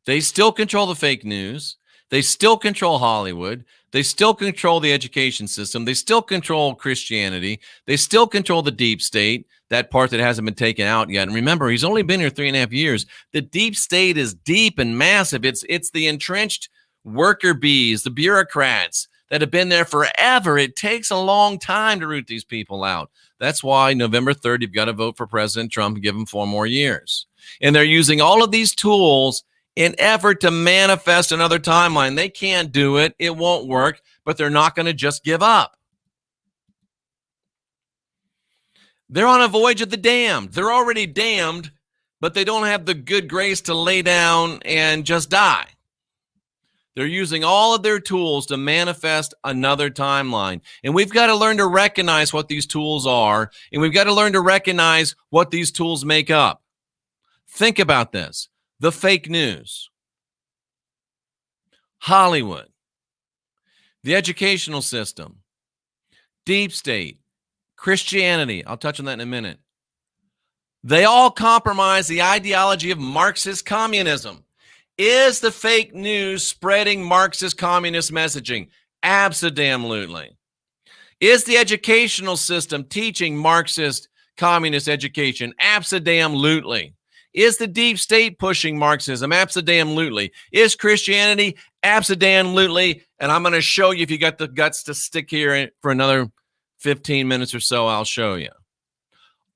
They still control the fake news. They still control Hollywood. They still control the education system. They still control Christianity. They still control the deep state, that part that hasn't been taken out yet. And remember, he's only been here 3.5 years. The deep state is deep and massive. It's the entrenched worker bees, the bureaucrats that have been there forever. It takes a long time to root these people out. That's why November 3rd, you've got to vote for President Trump and give him 4 more years. And they're using all of these tools in effort to manifest another timeline. They can't do it. It won't work, but they're not going to just give up. They're on a voyage of the damned. They're already damned, but they don't have the good grace to lay down and just die. They're using all of their tools to manifest another timeline. And we've got to learn to recognize what these tools are, and we've got to learn to recognize what these tools make up. Think about this. The fake news, Hollywood, the educational system, deep state, Christianity. I'll touch on that in a minute. They all compromise the ideology of Marxist communism. Is the fake news spreading Marxist communist messaging? Abso-damn-lutely. Is the educational system teaching Marxist communist education? Abso-damn-lutely. Is the deep state pushing Marxism? Abso-damn-lutely. Is Christianity? Abso-damn-lutely. And I'm going to show you, if you got the guts to stick here for another 15 minutes or so, I'll show you.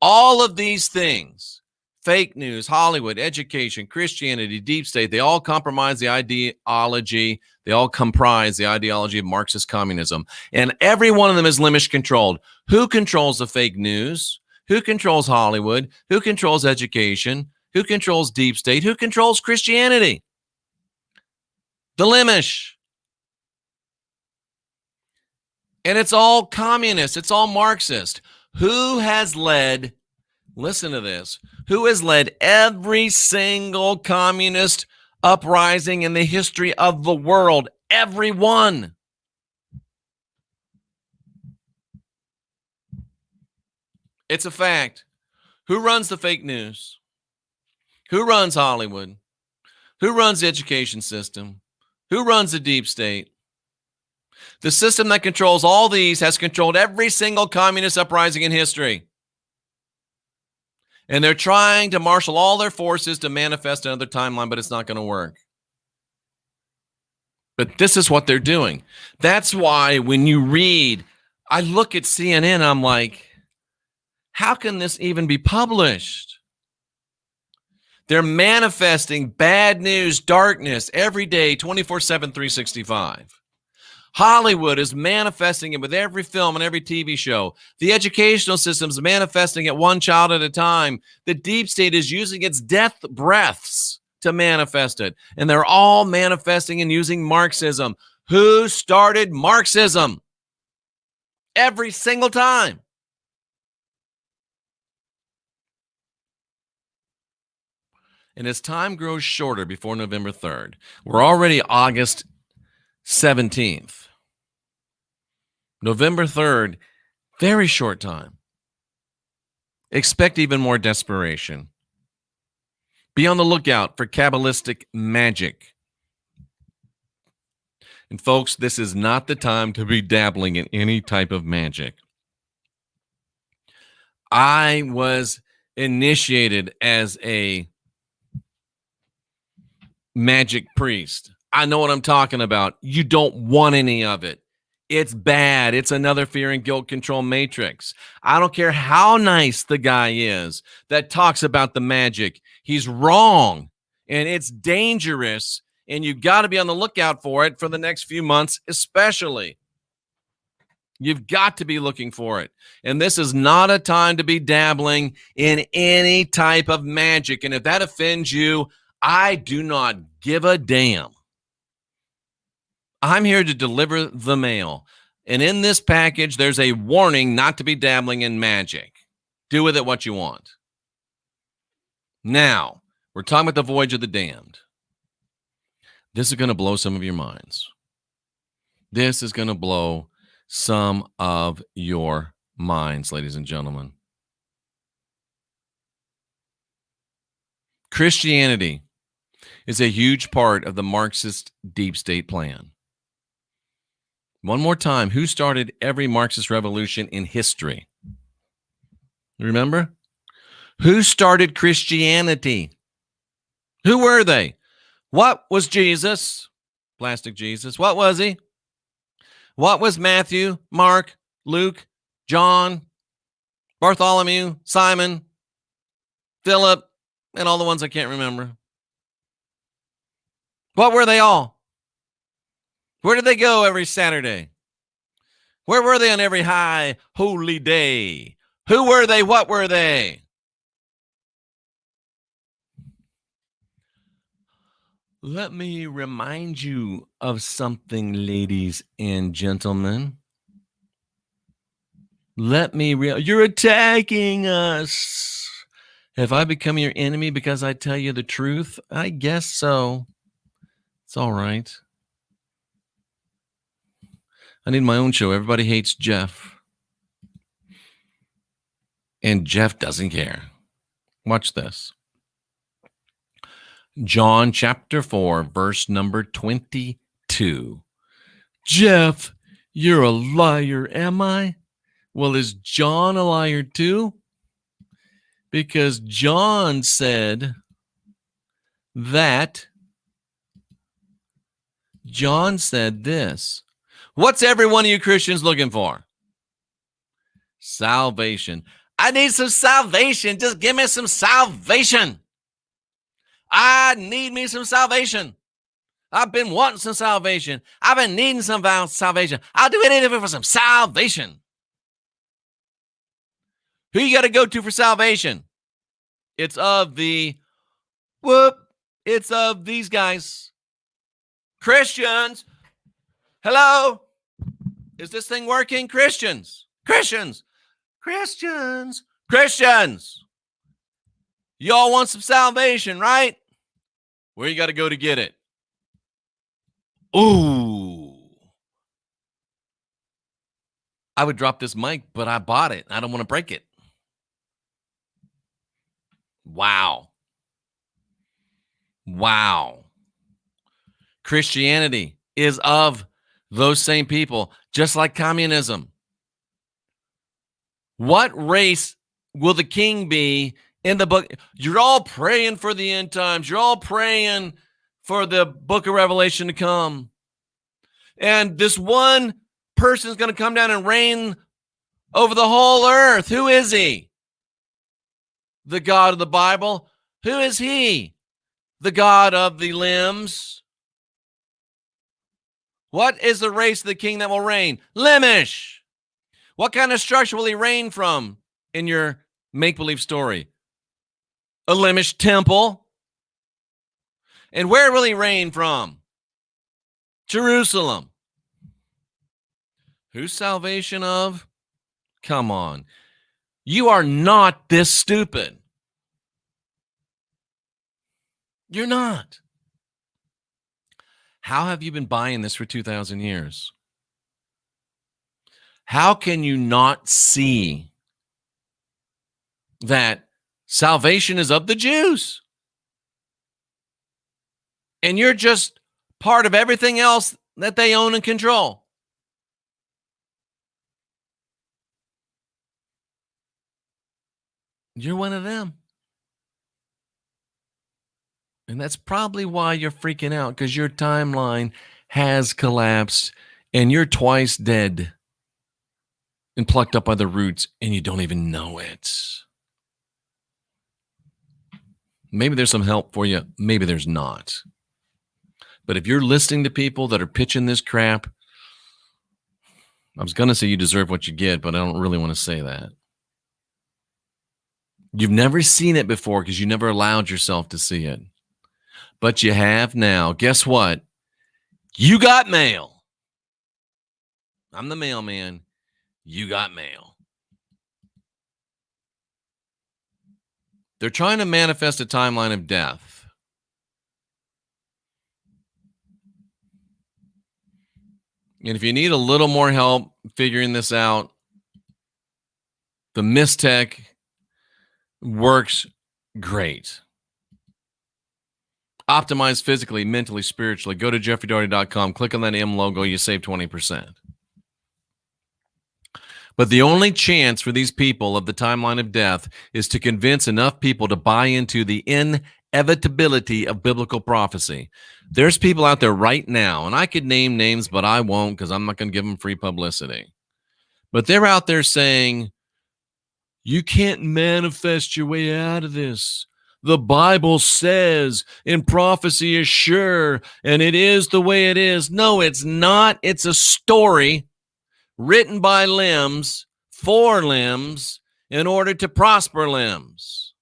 All of these things, fake news, Hollywood, education, Christianity, deep state, they all comprise the ideology. They all comprise the ideology of Marxist communism. And every one of them is limbish controlled. Who controls the fake news? Who controls Hollywood? Who controls education? Who controls deep state? Who controls Christianity? The limbish. And it's all communist. It's all Marxist. Who has led, listen to this, who has led every single communist uprising in the history of the world? Every one. It's a fact. Who runs the fake news? Who runs Hollywood? Who runs the education system? Who runs the deep state? The system that controls all these has controlled every single communist uprising in history. And they're trying to marshal all their forces to manifest another timeline, but it's not going to work. But this is what they're doing. That's why when you read, I look at CNN, I'm like, how can this even be published? They're manifesting bad news, darkness every day, 24/7, 365. Hollywood is manifesting it with every film and every TV show. The educational system is manifesting it one child at a time. The deep state is using its death breaths to manifest it. And they're all manifesting and using Marxism. Who started Marxism? Every single time. And as time grows shorter before November 3rd, we're already August 17th. November 3rd, very short time. Expect even more desperation. Be on the lookout for Kabbalistic magic. And folks, this is not the time to be dabbling in any type of magic. I was initiated as a magic priest. I know what I'm talking about. You don't want any of it. It's bad. It's another fear and guilt control matrix. I don't care how nice the guy is that talks about the magic. He's wrong, and it's dangerous, and you've got to be on the lookout for it for the next few months, especially. You've got to be looking for it. And this is not a time to be dabbling in any type of magic. And if that offends you, I do not give a damn. I'm here to deliver the mail. And in this package, there's a warning not to be dabbling in magic. Do with it what you want. Now, we're talking about the voyage of the damned. This is going to blow some of your minds. This is going to blow some of your minds, ladies and gentlemen. Christianity is a huge part of the Marxist deep state plan. One more time, who started every Marxist revolution in history? Remember? Who started Christianity? Who were they? What was Jesus? Plastic Jesus. What was he? What was Matthew, Mark, Luke, John, Bartholomew, Simon, Philip, and all the ones I can't remember? What were they all? Where did they go every Saturday? Where were they on every high holy day? Who were they? What were they? Let me remind you of something, ladies and gentlemen. You're attacking us. Have I become your enemy because I tell you the truth? I guess so. It's all right. I need my own show. Everybody hates Jeff. And Jeff doesn't care. Watch this. John chapter 4, verse number 22. Jeff, You're a liar, am I? Well, is John a liar too? Because John said this. What's every one of you Christians looking for? Salvation. I need some salvation. Just give me some salvation. I need me some salvation. I've been wanting some salvation. I've been needing some salvation. I'll do anything for some salvation. Who you got to go to for salvation? It's of these guys. Christians. Hello? Is this thing working? Christians. Y'all want some salvation, right? Where you got to go to get it? Ooh. I would drop this mic, but I bought it. I don't want to break it. Wow. Christianity is of those same people, just like communism. What race will the king be in the book? You're all praying for the end times. You're all praying for the book of Revelation to come. And this one person is going to come down and reign over the whole earth. Who is he? The God of the Bible. Who is he? The God of the limbs. What is the race of the king that will reign? Lemish. What kind of structure will he reign from in your make-believe story? A Lemish temple. And where will he reign from? Jerusalem. Whose salvation of? Come on. You are not this stupid. You're not. How have you been buying this for 2,000 years? How can you not see that salvation is of the Jews? And you're just part of everything else that they own and control. You're one of them. And that's probably why you're freaking out, because your timeline has collapsed and you're twice dead and plucked up by the roots and you don't even know it. Maybe there's some help for you. Maybe there's not. But if you're listening to people that are pitching this crap, I was going to say you deserve what you get, but I don't really want to say that. You've never seen it before because you never allowed yourself to see it. But you have now. Guess what? You got mail. I'm the mailman. You got mail. They're trying to manifest a timeline of death. And if you need a little more help figuring this out, the Mystech works great. Optimize physically, mentally, spiritually. Go to jeffreydaugherty.com. Click on that M logo. You save 20%. But the only chance for these people of the timeline of death is to convince enough people to buy into the inevitability of biblical prophecy. There's people out there right now, and I could name names, but I won't because I'm not going to give them free publicity. But they're out there saying, you can't manifest your way out of this. The Bible says, and prophecy is sure, and it is the way it is. No, it's not. It's a story written by limbs, for limbs, in order to prosper limbs.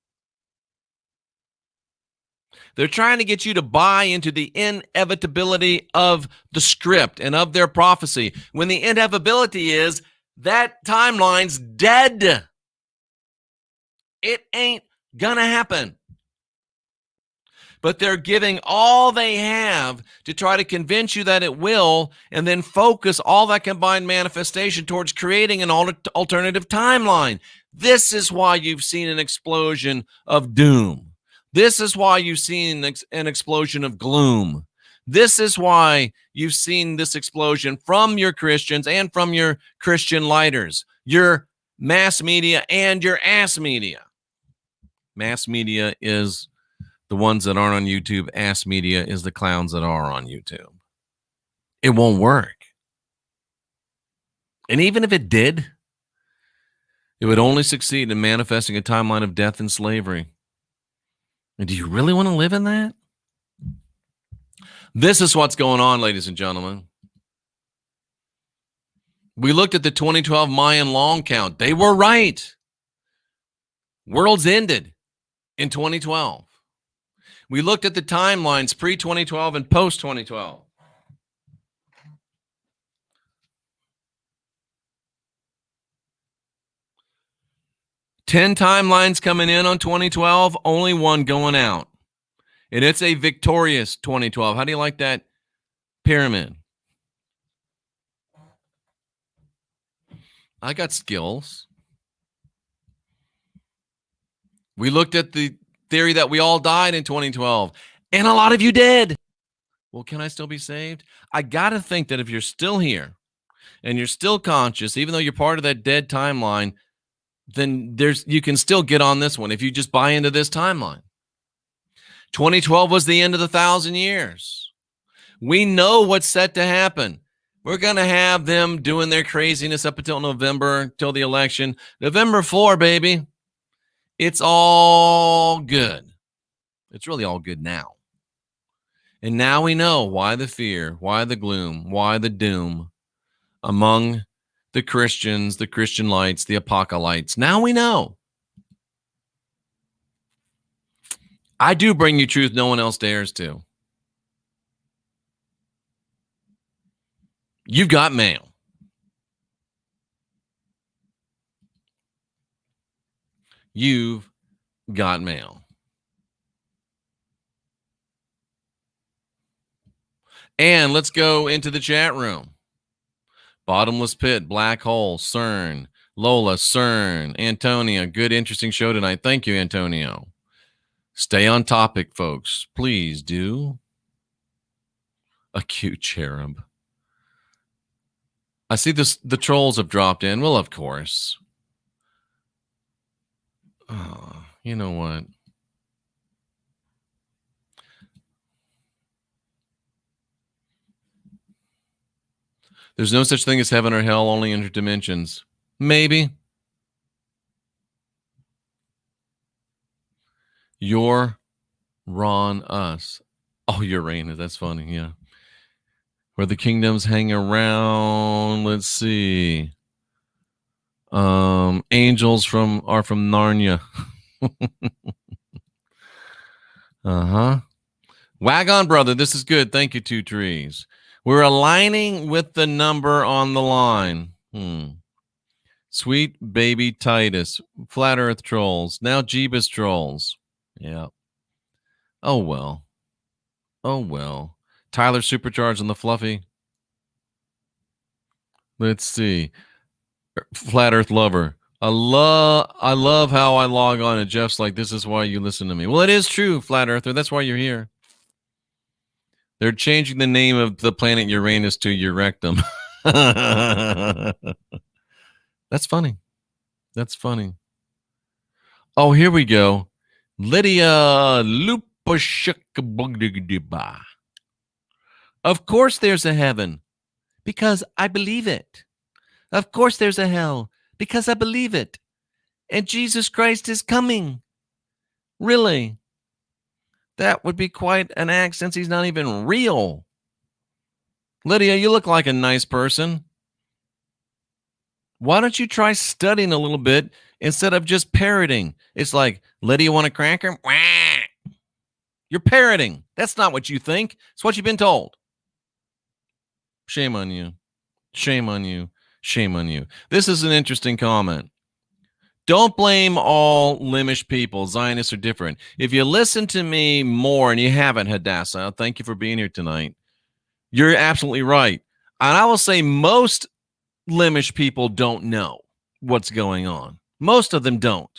They're trying to get you to buy into the inevitability of the script and of their prophecy, when the inevitability is that timeline's dead. It ain't gonna happen. But they're giving all they have to try to convince you that it will, and then focus all that combined manifestation towards creating an alternative timeline. This is why you've seen an explosion of doom. This is why you've seen an explosion of gloom. This is why you've seen this explosion from your Christians and from your Christian lighters, your mass media and your ass media. Mass media is the ones that aren't on YouTube. Ass media is the clowns that are on YouTube. It won't work. And even if it did, it would only succeed in manifesting a timeline of death and slavery. And do you really want to live in that? This is what's going on, ladies and gentlemen. We looked at the 2012 Mayan long count. They were right. Worlds ended in 2012. We looked at the timelines pre-2012 and post-2012. Ten timelines coming in on 2012, only one going out. And it's a victorious 2012. How do you like that pyramid? I got skills. We looked at the theory that we all died in 2012, and a lot of you did. Well, can I still be saved? I got to think that if you're still here and you're still conscious, even though you're part of that dead timeline, then you can still get on this one if you just buy into this timeline. 2012 was the end of the 1,000 years. We know what's set to happen. We're going to have them doing their craziness up until November, until the election. November 4, baby. It's all good. It's really all good now. And now we know why the fear, why the gloom, why the doom among the Christians, the Christian lights, the apocalypse. Now we know. I do bring you truth no one else dares to. You've got mail. You've got mail. And let's go into the chat room. Bottomless Pit, Black Hole, CERN, Lola, CERN, Antonia. Good, interesting show tonight. Thank you, Antonio. Stay on topic, folks. Please do. A cute cherub. I see this. The trolls have dropped in. Well, of course. Oh, you know what? There's no such thing as heaven or hell, only interdimensions. Maybe. You're Ron us. Oh, Uranus. That's funny. Yeah. Where the kingdoms hang around. Let's see. Angels are from Narnia. Uh-huh. Wagon brother, this is good. Thank you, Two Trees. We're aligning with the number on the line. Sweet baby Titus. Flat Earth trolls. Now Jeebus trolls. Yeah. Oh, well. Oh, well. Tyler Supercharged on the Fluffy. Let's see. Flat Earth Lover. I love how I log on and Jeff's like, this is why you listen to me. Well, it is true, Flat Earther. That's why you're here. They're changing the name of the planet Uranus to Eurectum. That's funny. That's funny. Oh, here we go. Lydia Lupashukabugdiba. Of course there's a heaven, because I believe it. Of course there's a hell, because I believe it. And Jesus Christ is coming. Really? That would be quite an act since he's not even real. Lydia, you look like a nice person. Why don't you try studying a little bit instead of just parroting? It's like, Lydia, want a cracker? Wah! You're parroting. That's not what you think. It's what you've been told. Shame on you. Shame on you. Shame on you. This is an interesting comment. Don't blame all Limish people. Zionists are different. If you listen to me more, and you haven't, Hadassah, thank you for being here tonight. You're absolutely right. And I will say most Limish people don't know what's going on. Most of them don't.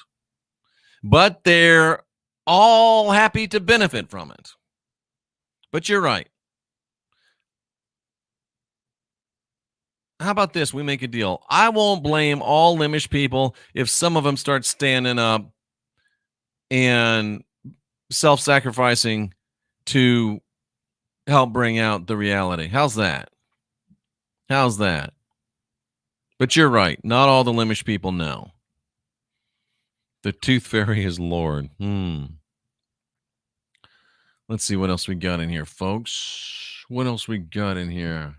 But they're all happy to benefit from it. But you're right. How about this? We make a deal. I won't blame all Limish people if some of them start standing up and self-sacrificing to help bring out the reality. How's that? How's that? But you're right. Not all the Limish people know. The Tooth Fairy is Lord. Let's see what else we got in here, folks. What else we got in here?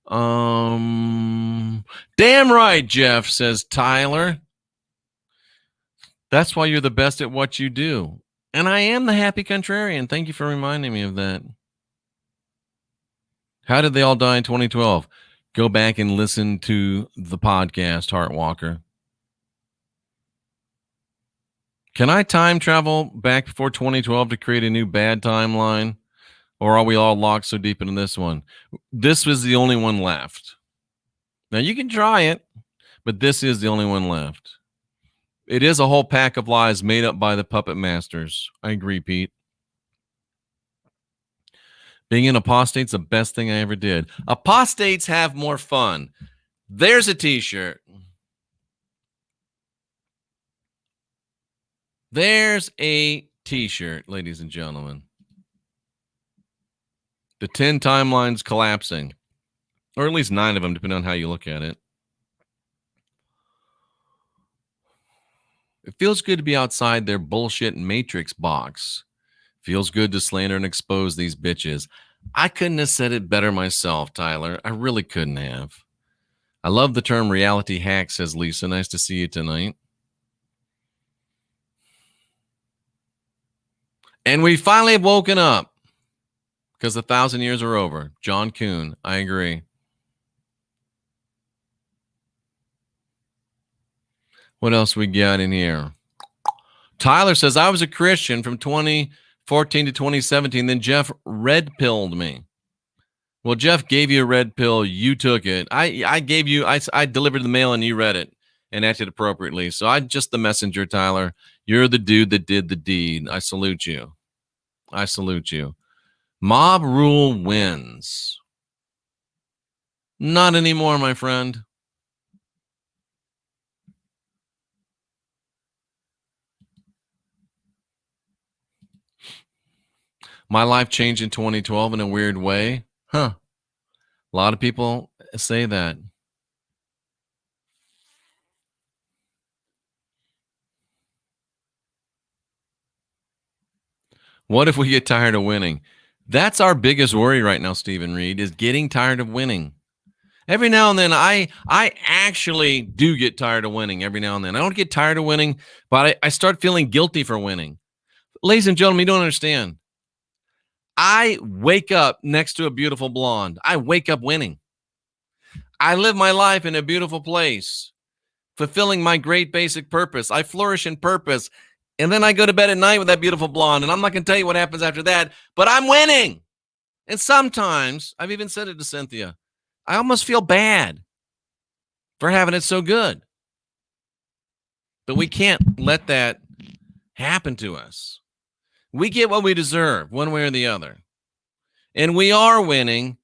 Damn right, Jeff, says Tyler. That's why you're the best at what you do. And I am the happy contrarian. Thank you for reminding me of that. How did they all die in 2012? Go back and listen to the podcast, Heartwalker. Can I time travel back before 2012 to create a new bad timeline? Or are we all locked so deep into this one? This was the only one left. Now, you can try it, but this is the only one left. It is a whole pack of lies made up by the puppet masters. I agree, Pete. Being an apostate's the best thing I ever did. Apostates have more fun. There's a t-shirt. There's a t-shirt, ladies and gentlemen. The 10 timelines collapsing. Or at least 9 of them, depending on how you look at it. It feels good to be outside their bullshit matrix box. Feels good to slander and expose these bitches. I couldn't have said it better myself, Tyler. I really couldn't have. I love the term reality hack, says Lisa. Nice to see you tonight. And we finally have woken up because 1,000 years are over. John Kuhn, I agree. What else we got in here? Tyler says, I was a Christian from 2014 to 2017. Then Jeff red-pilled me. Well, Jeff gave you a red pill. You took it. I delivered the mail and you read it and acted appropriately. So I'm just the messenger, Tyler. You're the dude that did the deed. I salute you. I salute you. Mob rule wins. Not anymore, my friend. My life changed in 2012 in a weird way. Huh. A lot of people say that. What if we get tired of winning? That's our biggest worry right now, Stephen Reed, is getting tired of winning. Every now and then, I actually do get tired of winning every now and then. I don't get tired of winning, but I start feeling guilty for winning. Ladies and gentlemen, you don't understand. I wake up next to a beautiful blonde. I wake up winning. I live my life in a beautiful place, fulfilling my great basic purpose. I flourish in purpose. And then I go to bed at night with that beautiful blonde. And I'm not going to tell you what happens after that, but I'm winning. And sometimes, I've even said it to Cynthia, I almost feel bad for having it so good. But we can't let that happen to us. We get what we deserve one way or the other. And we are winning.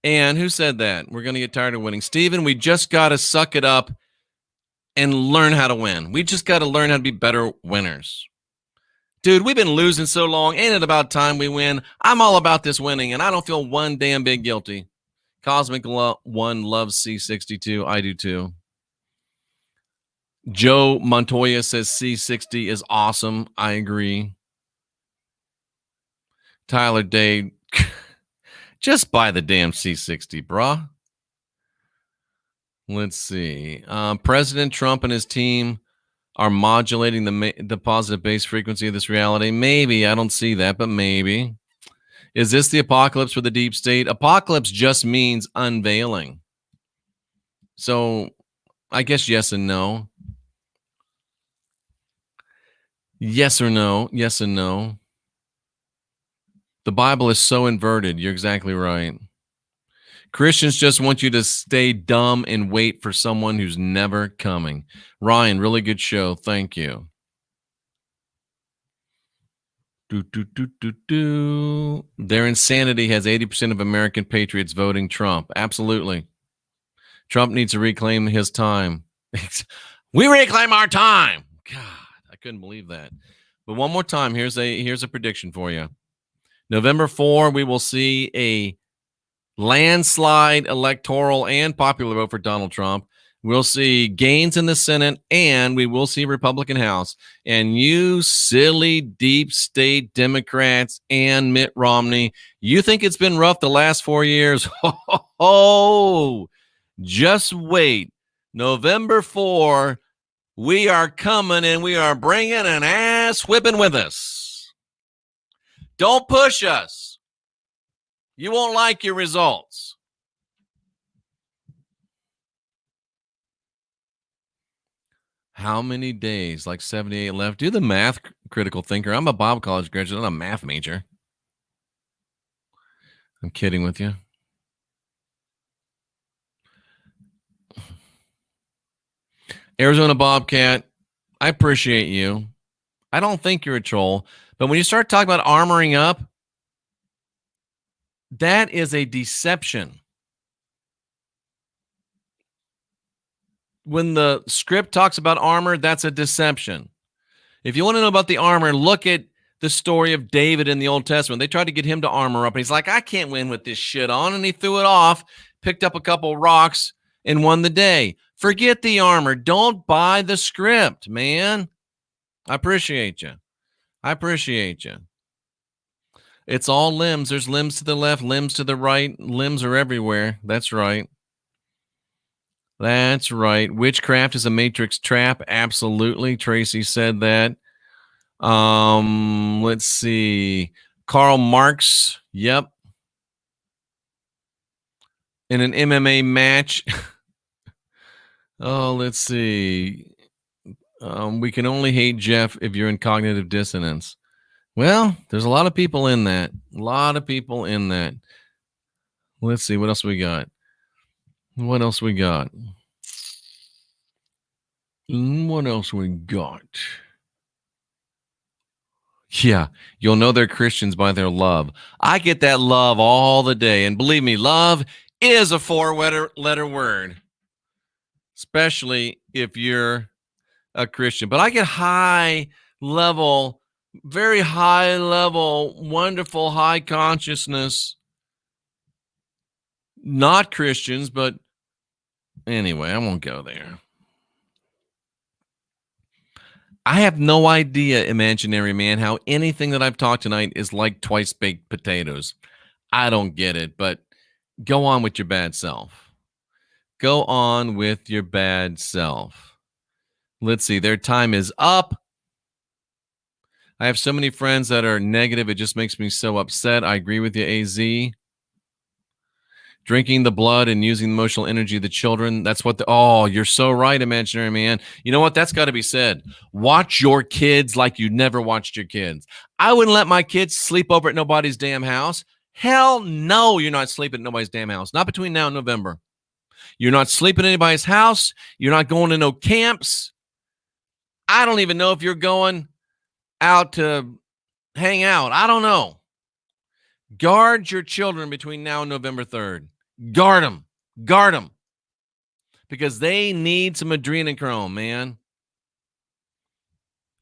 And who said that? We're going to get tired of winning. Stephen, we just got to suck it up and learn how to win. We just got to learn how to be better winners. Dude, we've been losing so long. Ain't it about time we win? I'm all about this winning, and I don't feel one damn bit guilty. Cosmic One loves C62. I do too. Joe Montoya says C60 is awesome. I agree. Tyler Day, just buy the damn C60, brah. Let's see. President Trump and his team are modulating the positive base frequency of this reality. Maybe. I don't see that, but maybe. Is this the apocalypse for the deep state? Apocalypse just means unveiling. So I guess yes and no. Yes or no. Yes and no. The Bible is so inverted. You're exactly right. Christians just want you to stay dumb and wait for someone who's never coming. Ryan, really good show. Thank you. Their insanity has 80% of American patriots voting Trump. Absolutely. Trump needs to reclaim his time. We reclaim our time. God, I couldn't believe that. But one more time, here's a prediction for you. November 4, we will see a landslide electoral and popular vote for Donald Trump. We'll see gains in the Senate, and we will see Republican House. And you silly deep state Democrats and Mitt Romney, you think it's been rough the last 4 years? Oh, just wait. November 4, we are coming, and we are bringing an ass whipping with us. Don't push us. You won't like your results. How many days? Like 78 left. Do the math, critical thinker. I'm a Bible college graduate, not a math major. I'm kidding with you. Arizona Bobcat, I appreciate you. I don't think you're a troll. But when you start talking about armoring up, that is a deception. When the script talks about armor, that's a deception. If you want to know about the armor, look at the story of David in the Old Testament. They tried to get him to armor up, and he's like, I can't win with this shit on. And he threw it off, picked up a couple rocks, and won the day. Forget the armor. Don't buy the script, man. I appreciate you. It's all limbs. There's limbs to the left, limbs to the right. Limbs are everywhere. That's right. Witchcraft is a matrix trap. Absolutely. Tracy said that. Let's see. Karl Marx. Yep. In an MMA match. Oh, let's see. We can only hate Jeff if you're in cognitive dissonance. Well, there's a lot of people in that. Let's see. What else we got? Yeah, you'll know they're Christians by their love. I get that love all the day. And believe me, love is a 4-letter word, especially if you're a Christian. But I get very high level, wonderful, high consciousness, not Christians, but anyway, I won't go there. I have no idea, imaginary man, how anything that I've talked tonight is like twice-baked potatoes. I don't get it, but go on with your bad self. Let's see. Their time is up. I have so many friends that are negative. It just makes me so upset. I agree with you, AZ. Drinking the blood and using the emotional energy of the children. That's what you're so right, imaginary man. You know what? That's got to be said. Watch your kids like you never watched your kids. I wouldn't let my kids sleep over at nobody's damn house. Hell no, you're not sleeping at nobody's damn house. Not between now and November. You're not sleeping at anybody's house. You're not going to no camps. I don't even know if you're going out to hang out. I don't know. Guard your children between now and November 3rd. Guard them. Because they need some adrenochrome, man.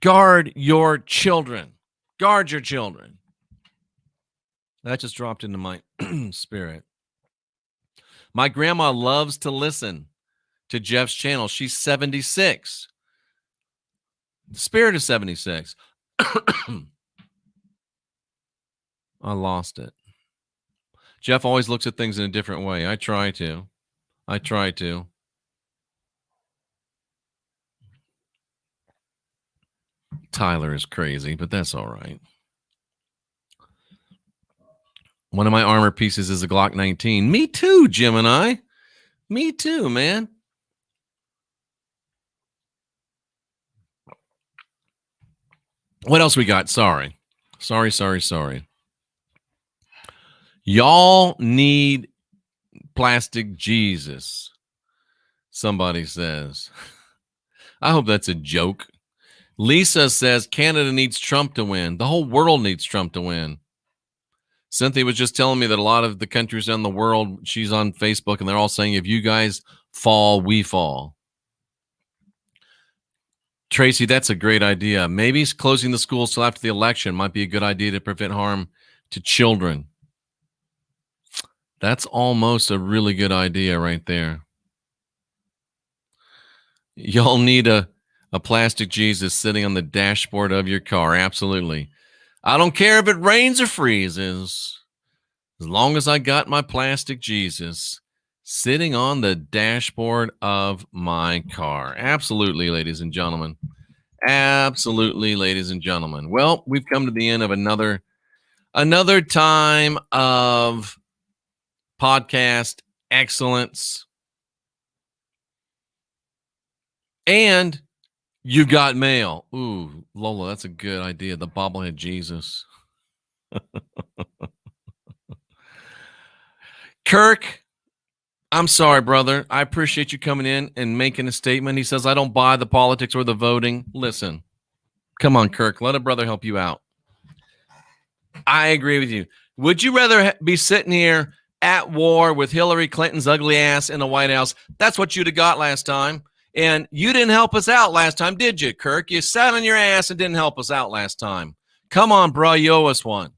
Guard your children. That just dropped into my spirit. My grandma loves to listen to Jeff's channel. She's 76. The spirit of 76. I lost it. Jeff always looks at things in a different way. I try to. Tyler is crazy, but that's all right. One of my armor pieces is a Glock 19. Me too, Gemini. Me too, man. What else we got? Sorry. Y'all need plastic Jesus, somebody says. I hope that's a joke. Lisa says Canada needs Trump to win. The whole world needs Trump to win. Cynthia was just telling me that a lot of the countries in the world, she's on Facebook, and they're all saying, if you guys fall, we fall. Tracy, that's a great idea. Maybe closing the schools till after the election might be a good idea to prevent harm to children. That's almost a really good idea right there. Y'all need a plastic Jesus sitting on the dashboard of your car. Absolutely. I don't care if it rains or freezes. As long as I got my plastic Jesus sitting on the dashboard of my car. Absolutely, ladies and gentlemen. Absolutely, ladies and gentlemen. Well, we've come to the end of another time of podcast excellence. And you got mail. Ooh, Lola, that's a good idea. The bobblehead Jesus. Kirk, I'm sorry, brother. I appreciate you coming in and making a statement. He says, I don't buy the politics or the voting. Listen, come on, Kirk. Let a brother help you out. I agree with you. Would you rather be sitting here at war with Hillary Clinton's ugly ass in the White House? That's what you'd have got last time. And you didn't help us out last time, did you, Kirk? You sat on your ass and didn't help us out last time. Come on, bro. You owe us one.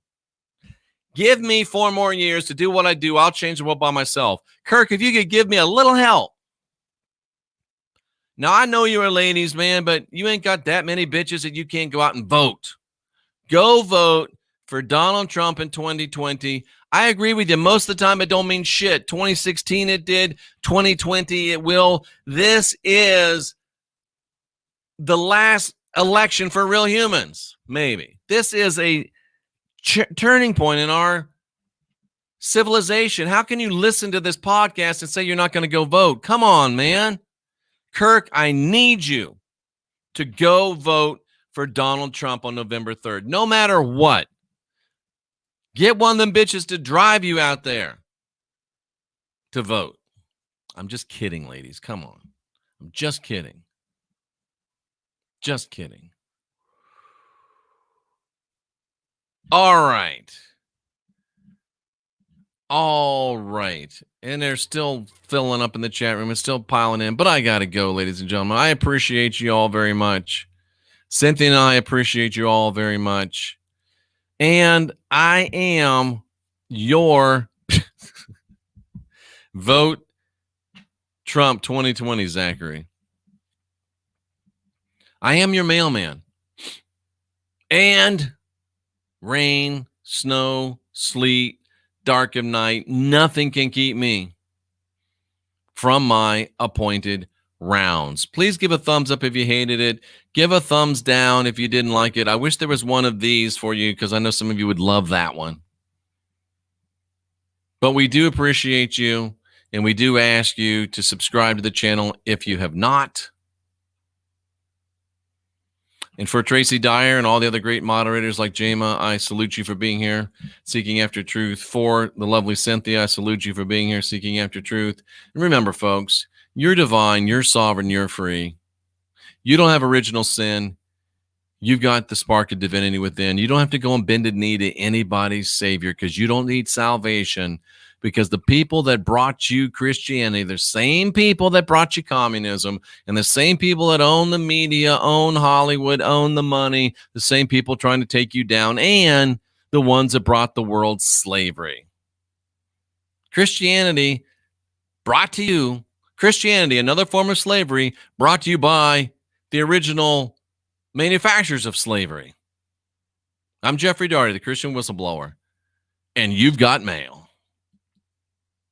Give me 4 more years to do what I do. I'll change the world by myself. Kirk, if you could give me a little help. Now, I know you're a ladies' man, but you ain't got that many bitches that you can't go out and vote. Go vote for Donald Trump in 2020. I agree with you. Most of the time, it don't mean shit. 2016, it did. 2020, it will. This is the last election for real humans, maybe. This is a turning point in our civilization. How can you listen to this podcast and say you're not going to go vote? Come on, man. Kirk, I need you to go vote for Donald Trump on November 3rd, no matter what. Get one of them bitches to drive you out there to vote. I'm just kidding, ladies. Come on. I'm just kidding. Just kidding. All right. All right. And they're still filling up in the chat room. It's still piling in. But I got to go, ladies and gentlemen. I appreciate you all very much. Cynthia and I appreciate you all very much. And I am your vote Trump 2020, Zachary. I am your mailman. And rain, snow, sleet, dark of night, nothing can keep me from my appointed rounds. Please give a thumbs up if you hated it. Give a thumbs down if you didn't like it. I wish there was one of these for you because I know some of you would love that one. But we do appreciate you, and we do ask you to subscribe to the channel if you have not. And for Tracy Dyer and all the other great moderators like Jama, I salute you for being here, seeking after truth. For the lovely Cynthia, I salute you for being here, seeking after truth. And remember, folks, you're divine, you're sovereign, you're free. You don't have original sin. You've got the spark of divinity within. You don't have to go and bend a knee to anybody's savior because you don't need salvation, because the people that brought you Christianity, the same people that brought you communism, and the same people that own the media, own Hollywood, own the money, the same people trying to take you down, and the ones that brought the world slavery. Christianity brought to you, Christianity, another form of slavery, brought to you by the original manufacturers of slavery. I'm Jeffrey Daugherty, the Christian Whistleblower, and you've got mail.